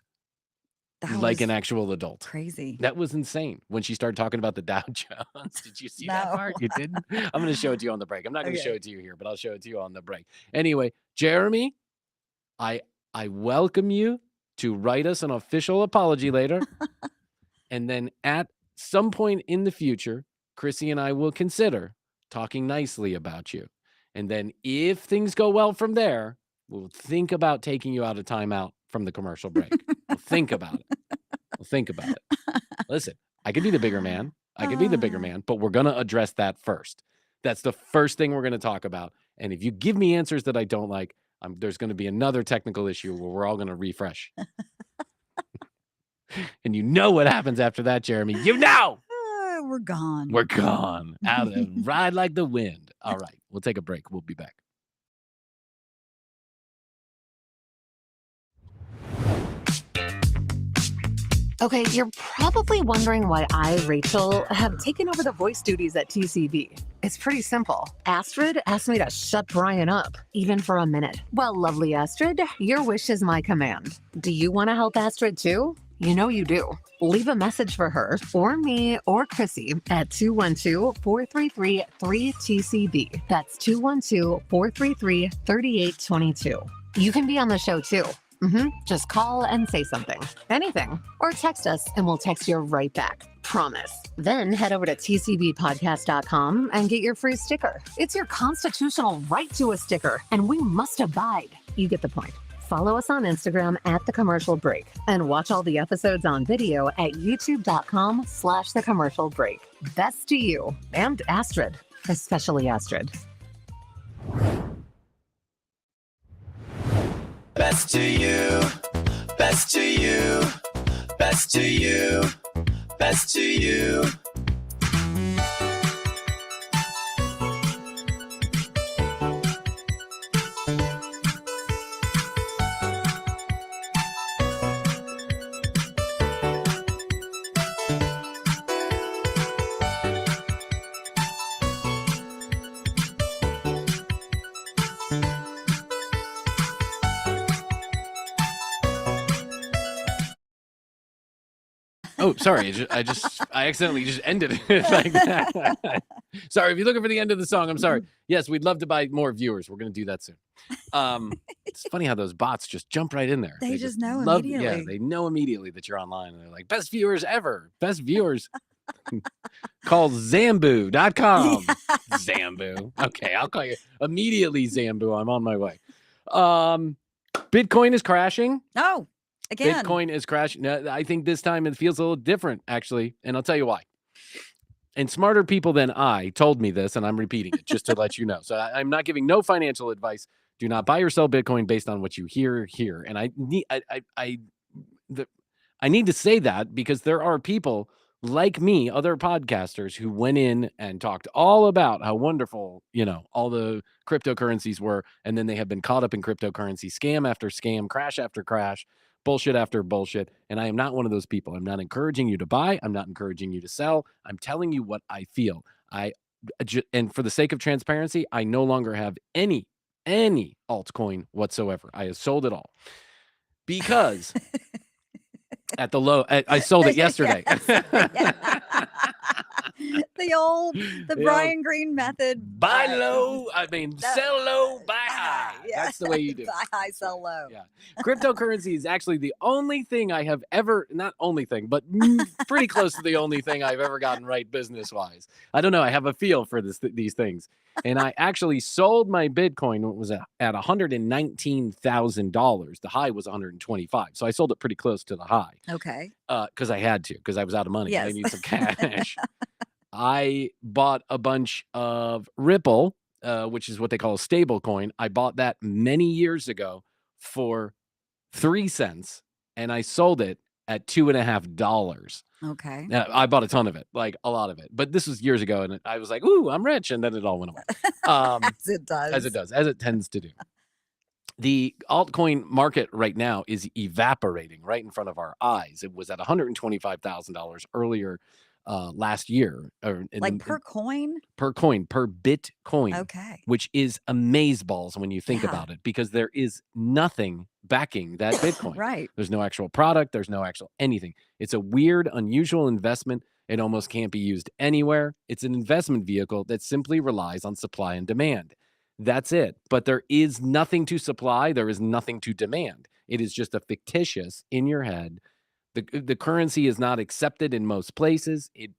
That like was an actual adult. crazy. That was insane when she started talking about the Dow Jones. Did you see that No. part? You didn't? I'm going to show it to you on the break. I'm not going to Okay. show it to you here, but I'll show it to you on the break. Anyway, Jeremy, I welcome you to write us an official apology later. And then at some point in the future, Krissy and I will consider talking nicely about you. And then if things go well from there, we'll think about taking you out of timeout from the commercial break. We'll think about it. We'll think about it. Listen, I could be the bigger man. I could be the bigger man, but we're going to address that first. That's the first thing we're going to talk about. And if you give me answers that I don't like, there's going to be another technical issue where we're all going to refresh. And you know what happens after that, Jeremy. You know. we're gone. We're gone. Out of ride like the wind. All right. We'll take a break. We'll be back. Okay, you're probably wondering why I, Rachel, have taken over the voice duties at TCB. It's pretty simple. Astrid asked me to shut Bryan up, even for a minute. Well, lovely Astrid, your wish is my command. Do you want to help Astrid too? You know you do. Leave a message for her, or me, or Krissy at 212-433-3TCB. That's 212-433-3822. You can be on the show too. Just call and say something. Anything. Or text us and we'll text you right back. Promise. Then head over to TCBpodcast.com and get your free sticker. It's your constitutional right to a sticker, and we must abide. You get the point. Follow us on Instagram at The Commercial Break and watch all the episodes on video at youtube.com/The Commercial Break. Best to you and Astrid, especially Astrid. Best to you, best to you, best to you, best to you. Oh, sorry. I accidentally just ended it like that. Sorry, if you're looking for the end of the song, I'm sorry. Yes, we'd love to buy more viewers. We're going to do that soon. It's funny how those bots just jump right in there. They just know Yeah, immediately. they know immediately that you're online. And they're like, best viewers ever. Best viewers. Call Zambu.com. Zambu. Okay, I'll call you immediately, Zambu. I'm on my way. Bitcoin is crashing. Oh, again. Bitcoin is crashing. Now, I think this time it feels a little different, actually, and I'll tell you why. And smarter people than I told me this, and I'm repeating it just to let you know. So I'm not giving no financial advice. Do not buy or sell Bitcoin based on what you hear here. And I need to say that because there are people like me, other podcasters, who went in and talked all about how wonderful, all the cryptocurrencies were, and then they have been caught up in cryptocurrency scam after scam, crash after crash, bullshit after bullshit. And I am not one of those people. I'm not encouraging you to buy. I'm not encouraging you to sell. I'm telling you what I feel. And for the sake of transparency, I no longer have any altcoin whatsoever. I have sold it all because at the low, I sold it yesterday. The Bryan Green method. Buy low. Sell low, buy high. Yeah. That's the way you do it. Buy high, sell low. Yeah. Cryptocurrency is actually the only thing I have ever, not only thing, but pretty close to the only thing I've ever gotten right business-wise. I don't know. I have a feel for these things. And I actually sold my Bitcoin. It was at $119,000. The high was 125. So I sold it pretty close to the high. Okay. Because I had to, because I was out of money. Yes. I need some cash. I bought a bunch of Ripple, which is what they call a stable coin. I bought that many years ago for 3 cents, and I sold it at $2.50. Okay. I bought a ton of it, like a lot of it. But this was years ago, and I was like, ooh, I'm rich. And then it all went away. As it does. As it tends to do. The altcoin market right now is evaporating right in front of our eyes. It was at $125,000 earlier last year. Per coin? Per coin, per Bitcoin. Okay. Which is amazeballs when you think about it, because there is nothing backing that Bitcoin. Right. There's no actual product. There's no actual anything. It's a weird, unusual investment. It almost can't be used anywhere. It's an investment vehicle that simply relies on supply and demand. That's it. But there is nothing to supply. There is nothing to demand. It is just a fictitious in your head. The currency is not accepted in most places. It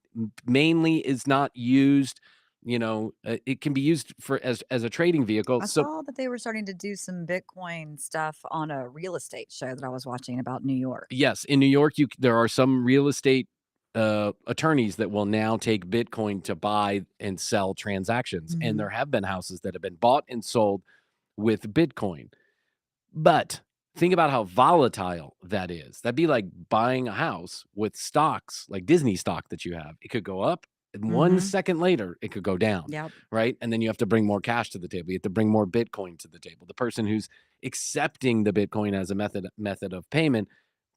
mainly is not used. It can be used as a trading vehicle. I saw that they were starting to do some Bitcoin stuff on a real estate show that I was watching about New York. Yes, in New York, there are some real estate attorneys that will now take Bitcoin to buy and sell transactions. Mm-hmm. And there have been houses that have been bought and sold with Bitcoin. But think about how volatile that is. That'd be like buying a house with stocks, like Disney stock that you have. It could go up And 1 Mhm. second later, it could go down. Yep. Right. And then you have to bring more cash to the table. You have to bring more Bitcoin to the table. The person who's accepting the Bitcoin as a method of payment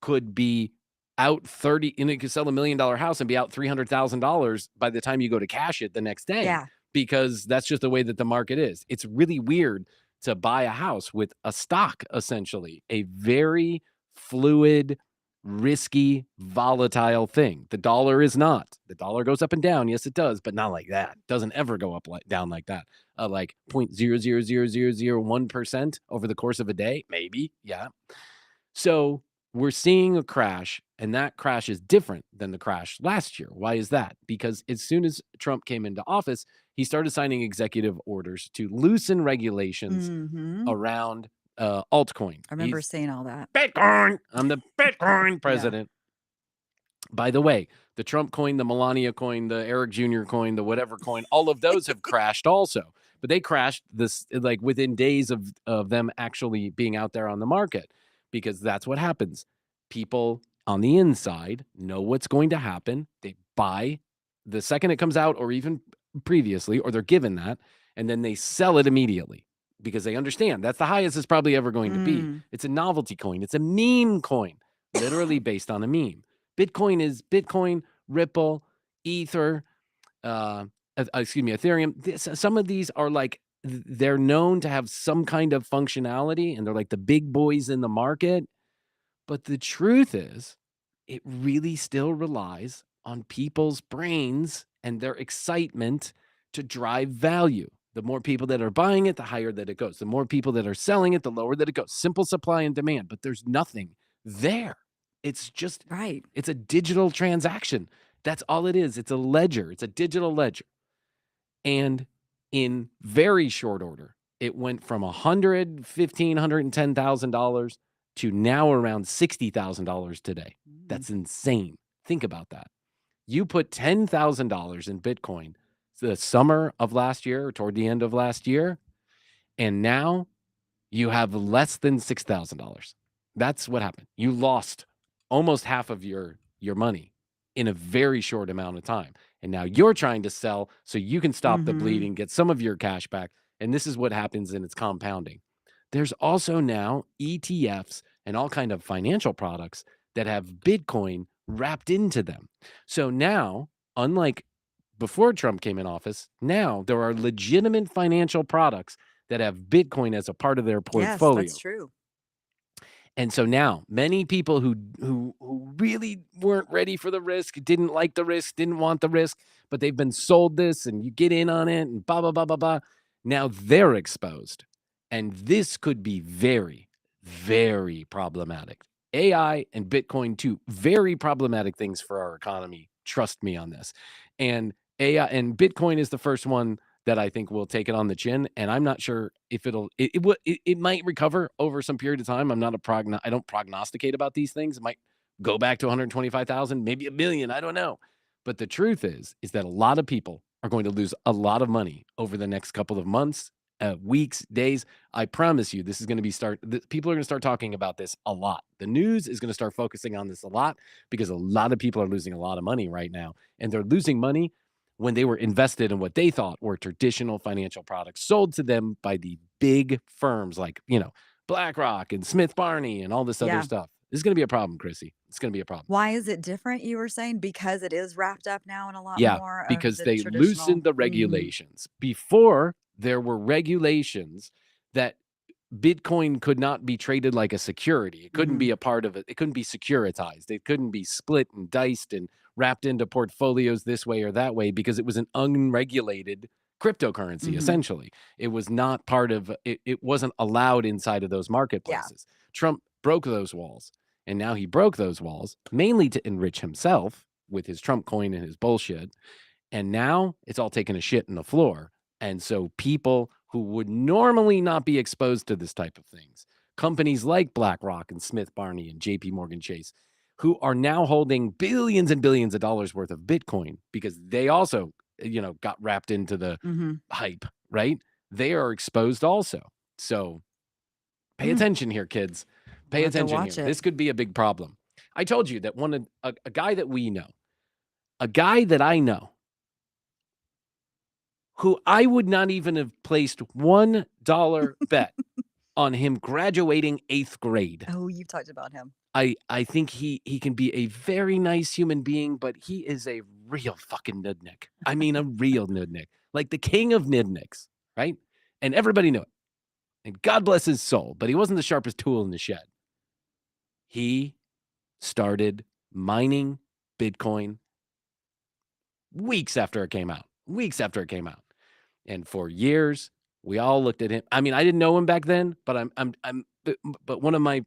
could be out 30, and it could sell $1 million house and be out $300,000 by the time you go to cash it the next day. Yeah. Because that's just the way that the market is. It's really weird to buy a house with a stock, essentially, a very fluid, risky, volatile thing. The dollar is not. The dollar goes up and down. Yes, it does, but not like that. It doesn't ever go up down like that. Like 0.0000001% over the course of a day, maybe. Yeah. So we're seeing a crash, and that crash is different than the crash last year. Why is that? Because as soon as Trump came into office, he started signing executive orders to loosen regulations Mhm. around altcoin. I remember seeing all that. Bitcoin. I'm the Bitcoin president. By the way, the Trump coin, the Melania coin, the Eric Jr. coin, the whatever coin, all of those have crashed also. But they crashed this like within days of them actually being out there on the market, because that's what happens. People on the inside know what's going to happen. They buy the second it comes out, or even previously, or they're given that, and then they sell it immediately because they understand that's the highest it's probably ever going to be. It's a novelty coin. It's a meme coin, literally based on a meme. Bitcoin is Bitcoin, Ripple, Ether, Ethereum. Some of these are like, they're known to have some kind of functionality, and they're like the big boys in the market. But the truth is, it really still relies on people's brains and their excitement to drive value. The more people that are buying it, the higher that it goes. The more people that are selling it, the lower that it goes. Simple supply and demand, but there's nothing there. It's just, Right. it's a digital transaction. That's all it is. It's a ledger. It's a digital ledger. And in very short order, it went from $110,000 to now around $60,000 today. That's insane. Think about that. You put $10,000 in Bitcoin the summer of last year, or toward the end of last year, and now you have less than $6,000. That's what happened. You lost almost half of your money in a very short amount of time. And now you're trying to sell so you can stop the bleeding, get some of your cash back. And this is what happens, and it's compounding. There's also now ETFs and all kind of financial products that have Bitcoin wrapped into them. So now, unlike before Trump came in office, now there are legitimate financial products that have Bitcoin as a part of their portfolio. Yes, that's true. And so now many people who really weren't ready for the risk, didn't like the risk, didn't want the risk, but they've been sold this and you get in on it and blah, blah, blah, blah, blah. Now they're exposed. And this could be very, very problematic. AI and Bitcoin, too, very problematic things for our economy. Trust me on this. And AI and Bitcoin is the first one that I think will take it on the chin. And I'm not sure if it might recover over some period of time. I don't prognosticate about these things. It might go back to 125,000, maybe $1 million. I don't know. But the truth is that a lot of people are going to lose a lot of money over the next couple of months, weeks, days. I promise you, this is going to be people are going to start talking about this a lot. The news is going to start focusing on this a lot because a lot of people are losing a lot of money right now. And they're losing money when they were invested in what they thought were traditional financial products sold to them by the big firms like, BlackRock and Smith Barney and all this other stuff. This is going to be a problem, Krissy. It's going to be a problem. Why is it different, you were saying? Because it is wrapped up now in a lot more of because the they traditional- loosened the regulations. Before, there were regulations that Bitcoin could not be traded like a security. It couldn't be a part of it. It couldn't be securitized. It couldn't be split and diced and wrapped into portfolios this way or that way because it was an unregulated cryptocurrency, essentially. It was not part of it wasn't allowed inside of those marketplaces. Trump broke those walls, and now he broke those walls mainly to enrich himself with his Trump coin and his bullshit. And now it's all taking a shit in the floor. And so people who would normally not be exposed to this type of things, companies like BlackRock and Smith Barney and JP Morgan Chase, who are now holding billions and billions of dollars worth of Bitcoin because they also, got wrapped into the hype, right? They are exposed also. So pay attention here, kids. Pay attention here. This could be a big problem. I told you that a guy that we know, a guy that I know, who I would not even have placed $1 bet on him graduating 8th grade. Oh, you've talked about him. I think he can be a very nice human being, but he is a real fucking nudnik. I mean, a real nudnik, like the king of nudniks, right? And everybody knew it. And God bless his soul, but he wasn't the sharpest tool in the shed. He started mining Bitcoin weeks after it came out. And for years, we all looked at him. I mean, I didn't know him back then, but but one of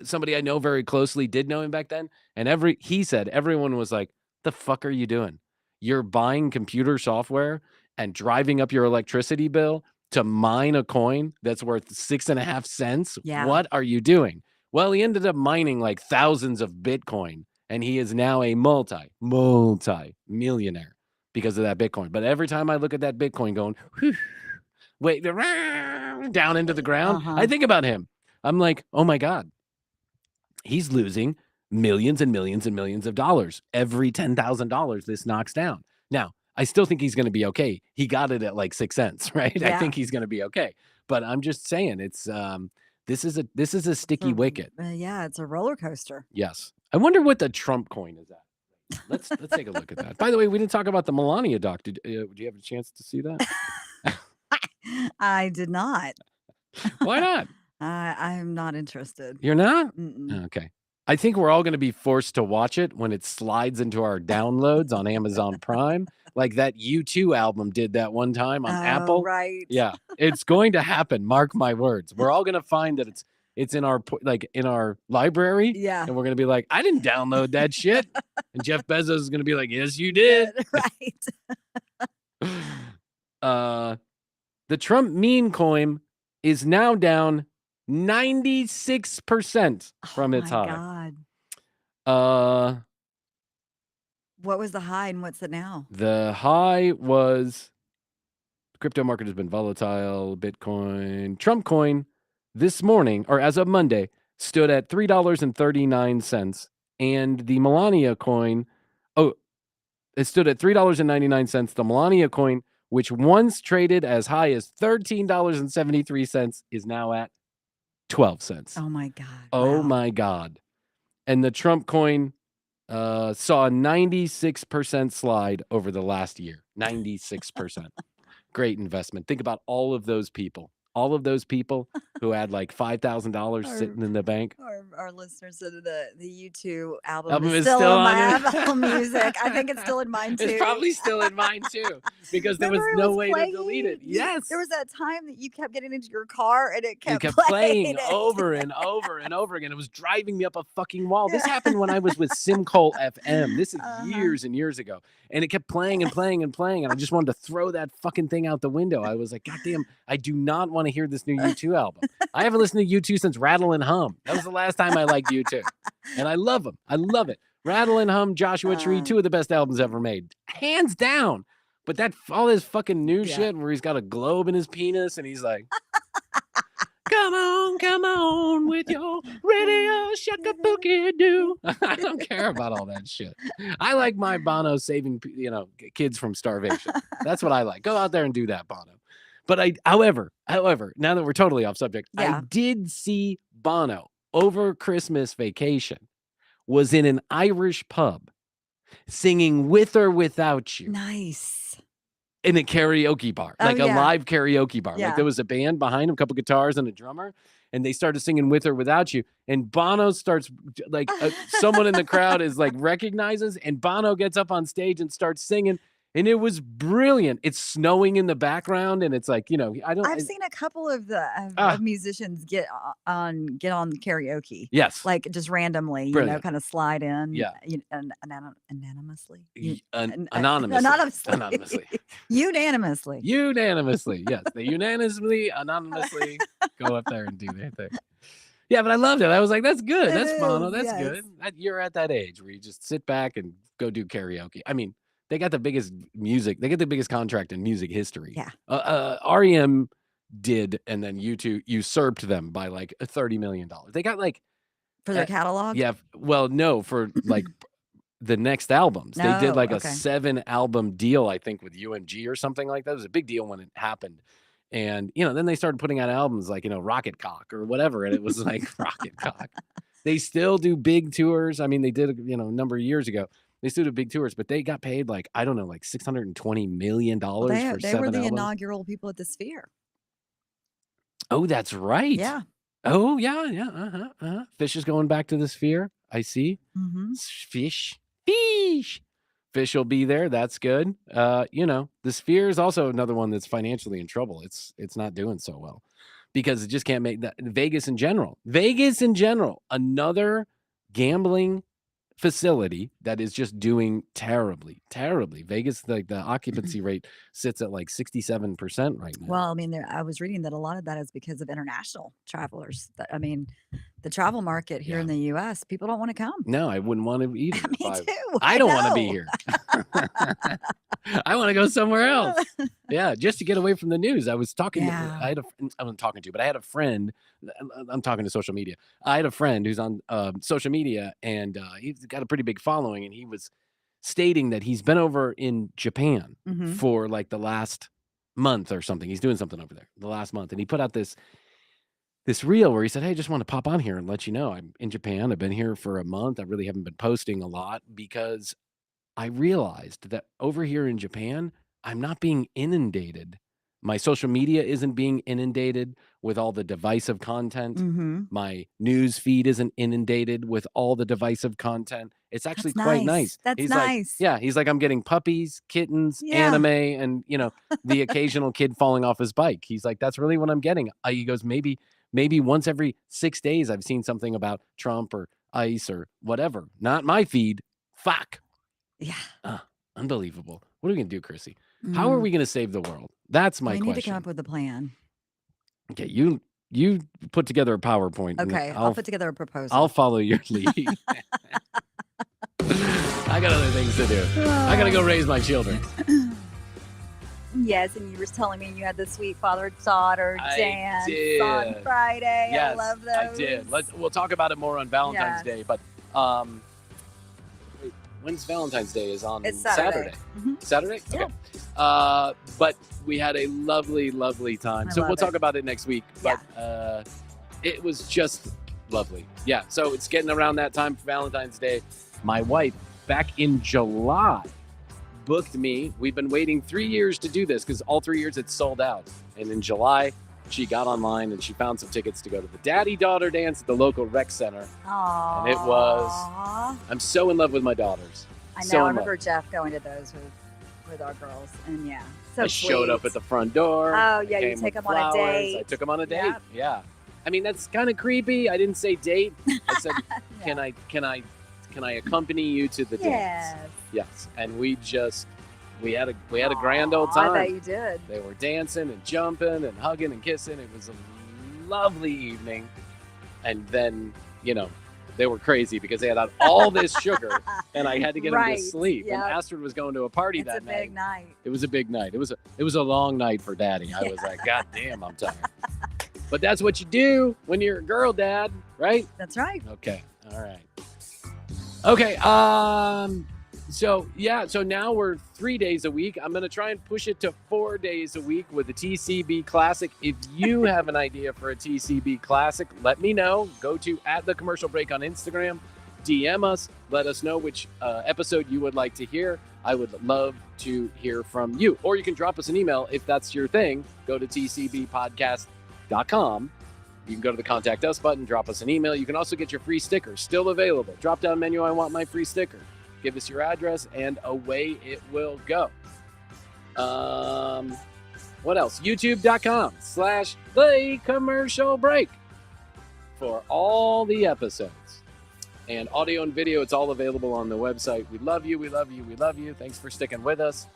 somebody I know very closely did know him back then. And he said, everyone was like, the fuck are you doing? You're buying computer software and driving up your electricity bill to mine a coin that's worth 6.5 cents. Yeah. What are you doing? Well, he ended up mining like thousands of Bitcoin, and he is now a multi-millionaire because of that Bitcoin. But every time I look at that Bitcoin going, wait, down into the ground, I think about him. I'm like, oh my God, he's losing millions and millions and millions of dollars every $10,000 this knocks down. Now, I still think he's going to be okay. He got it at like 6 cents, right? Yeah. I think he's going to be okay. But I'm just saying, it's this is a sticky wicket. Yeah, it's a roller coaster. Yes. I wonder what the Trump coin is at. Let's take a look at that. By the way, we didn't talk about the Melania doc. Do you have a chance to see that? I did not. Why not? I'm not interested. You're not? Mm-mm. Okay. I think we're all going to be forced to watch it when it slides into our downloads on Amazon Prime, like that U2 album did that one time on Apple. Right. Yeah, it's going to happen. Mark my words. We're all going to find that it's in our library. Yeah. And we're going to be like, I didn't download that shit. And Jeff Bezos is going to be like, yes, you did. Right. The Trump meme coin is now down 96% from its high. God. What was the high and what's it now? The high was crypto market has been volatile. Bitcoin, Trump coin this morning, or as of Monday, stood at $3.39. And the Melania coin, it stood at $3.99. The Melania coin, which once traded as high as $13.73, is now at 12 cents. Oh my God. Oh Wow. my God. And the Trump coin saw a 96% slide over the last year. 96%. Great investment. Think about all of those people who had like $5,000 sitting in the bank. Our listeners said the U2 album Is is still still on my on it? Apple Music. I think it's still in mine too. It's probably still in mine too, because there was Remember no it way playing? to delete it. Yes. There was that time that you kept getting into your car and it kept, playing it. over and over and over again. It was driving me up a fucking wall. This happened when I was with Simcoe FM. This is years and years ago. And it kept playing and playing and playing. And I just wanted to throw that fucking thing out the window. I was like, God damn, I do not want to hear this new U2 album. I haven't listened to U2 since Rattle and Hum. That was the last time I liked U2. And I love them. I love it. Rattle and Hum, Joshua Tree, two of the best albums ever made. Hands down. But all this fucking new shit where he's got a globe in his penis and he's like, come on with your radio shaka-bookie doo. I don't care about all that shit. I like my Bono saving, kids from starvation. That's what I like. Go out there and do that, Bono. But however, now that we're totally off subject, I did see Bono over Christmas vacation was in an Irish pub singing With or Without You. Nice. In a karaoke bar, like a live karaoke bar. Yeah. Like there was a band behind him, a couple guitars and a drummer, and they started singing With or Without You. And Bono starts someone in the crowd is like recognizes, and Bono gets up on stage and starts singing. And it was brilliant. It's snowing in the background, and it's like, I've seen a couple of musicians get on karaoke. Yes. Like just randomly, Brilliant. kind of slide in. Yeah. Anonymously. Anonymously. Unanimously. Unanimously. Yes. They unanimously, anonymously go up there and do their thing. Yeah, but I loved it. I was like, that's good. That's Bono. That's good. You're at that age where you just sit back and go do karaoke. I mean, they got the biggest music. They get the biggest contract in music history. Yeah. REM did, and then U2 usurped them by like $30 million. They got like for their catalog. Yeah. Well, no, for like the next albums. They did No, like a okay. 7-album deal, I think, with UMG or something like that. It was a big deal when it happened. And, then they started putting out albums like, Rocket Cock or whatever. And it was like Rocket Cock. They still do big tours. I mean, they did, a number of years ago. They still do big tours, but they got paid like, I don't know, like $620 million Well, for they 7 were the albums. inaugural people at the Sphere. Oh, that's right. Yeah. Oh, yeah. Fish is going back to the Sphere. I see. Mm-hmm. Fish. Fish will be there. That's good. The Sphere is also another one that's financially in trouble. It's not doing so well because it just can't make that. Vegas in general, another gambling facility that is just doing terribly. Vegas, like the occupancy rate sits at like 67% right now. Well, I mean, I was reading that a lot of that is because of international travelers. The travel market here in the U.S., people don't want to come. No, I wouldn't want to either. Me too. I don't want to be here. I want to go somewhere else. Yeah, just to get away from the news. I was talking to, I wasn't talking to, but I had a friend. I'm talking to social media. I had a friend who's on social media, and he's got a pretty big following, and he was stating that he's been over in Japan for like the last month or something. He's doing something over there the last month, and he put out this reel where he said, hey, I just want to pop on here and let you know I'm in Japan. I've been here for a month. I really haven't been posting a lot because I realized that over here in Japan, I'm not being inundated. My social media isn't being inundated with all the divisive content. Mm-hmm. My news feed isn't inundated with all the divisive content. It's actually That's quite nice. nice. That's He's nice. like, he's like, I'm getting puppies, kittens, Yeah. anime, and the occasional kid falling off his bike. He's like, that's really what I'm getting. He goes, maybe once every 6 days I've seen something about Trump or ICE or whatever. Not my feed. Fuck. Yeah. Unbelievable. What are we going to do, Krissy? How are we going to save the world? That's my We question. need to come up with a plan. Okay, you put together a PowerPoint. and Okay, I'll put together a proposal. I'll follow your lead. I got other things to do. I got to go raise my children. Yes, and you were telling me you had the sweet father-daughter I dance did. on Friday. Yes, I love those. I did. We'll talk about it more on Valentine's Day, but wait, when's Valentine's Day? Is on It's Saturday. Mhm. Saturday? Yeah. Okay. But we had a lovely, lovely time. I So we'll love talk it. about it next week. But it was just lovely. Yeah. So it's getting around that time for Valentine's Day. My wife, back in July, booked me. We've been waiting 3 years to do this because all 3 years it's sold out. And in July, she got online and she found some tickets to go to the daddy-daughter dance at the local rec center. Aww. And it was, I'm so in love with my daughters. I know. So I in remember love. Jeff going to those with our girls, and so I showed sweet. up at the front door. Oh yeah, you came take with them on a flowers. date. I took them on a date. Yep. Yeah. I mean, that's kind of creepy. I didn't say date. I said, can I accompany you to the dance? Yes. And we had a grand old time. I bet you did. They were dancing and jumping and hugging and kissing. It was a lovely evening. And then, they were crazy because they had had all this sugar and I had to get them to sleep. Yep. And Astrid was going to a party It's that a big night. It was a big night. It was a long night for Daddy. I was like, God damn, I'm tired. But that's what you do when you're a girl, Dad, right? That's right. Okay. All right. Okay. So now we're 3 days a week. I'm going to try and push it to 4 days a week with the TCB Classic. If you have an idea for a TCB Classic, let me know. Go to @thecommercialbreak on Instagram. DM us. Let us know which episode you would like to hear. I would love to hear from you. Or you can drop us an email if that's your thing. Go to tcbpodcast.com. You can go to the Contact Us button, drop us an email. You can also get your free sticker, still available. Drop down menu, I want my free sticker. Give us your address, and away it will go. What else? YouTube.com/thecommercialbreak for all the episodes. And audio and video, it's all available on the website. We love you, we love you, we love you. Thanks for sticking with us.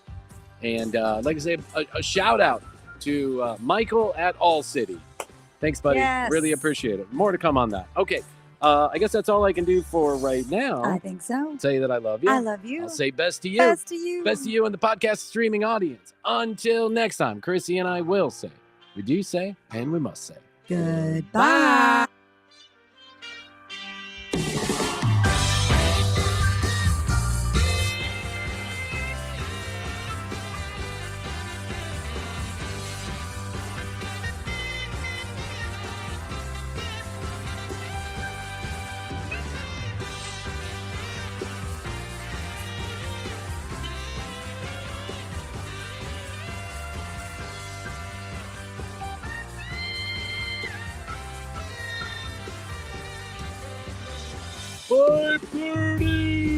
And like I say, a shout out to Michael at All City. Thanks, buddy. Yes. Really appreciate it. More to come on that. Okay. I guess that's all I can do for right now. I think so. Tell you that I love you. I love you. I'll say best to you. Best to you. Best to you and the podcast streaming audience. Until next time, Krissy and I will say, we do say, and we must say. Goodbye. 5:30.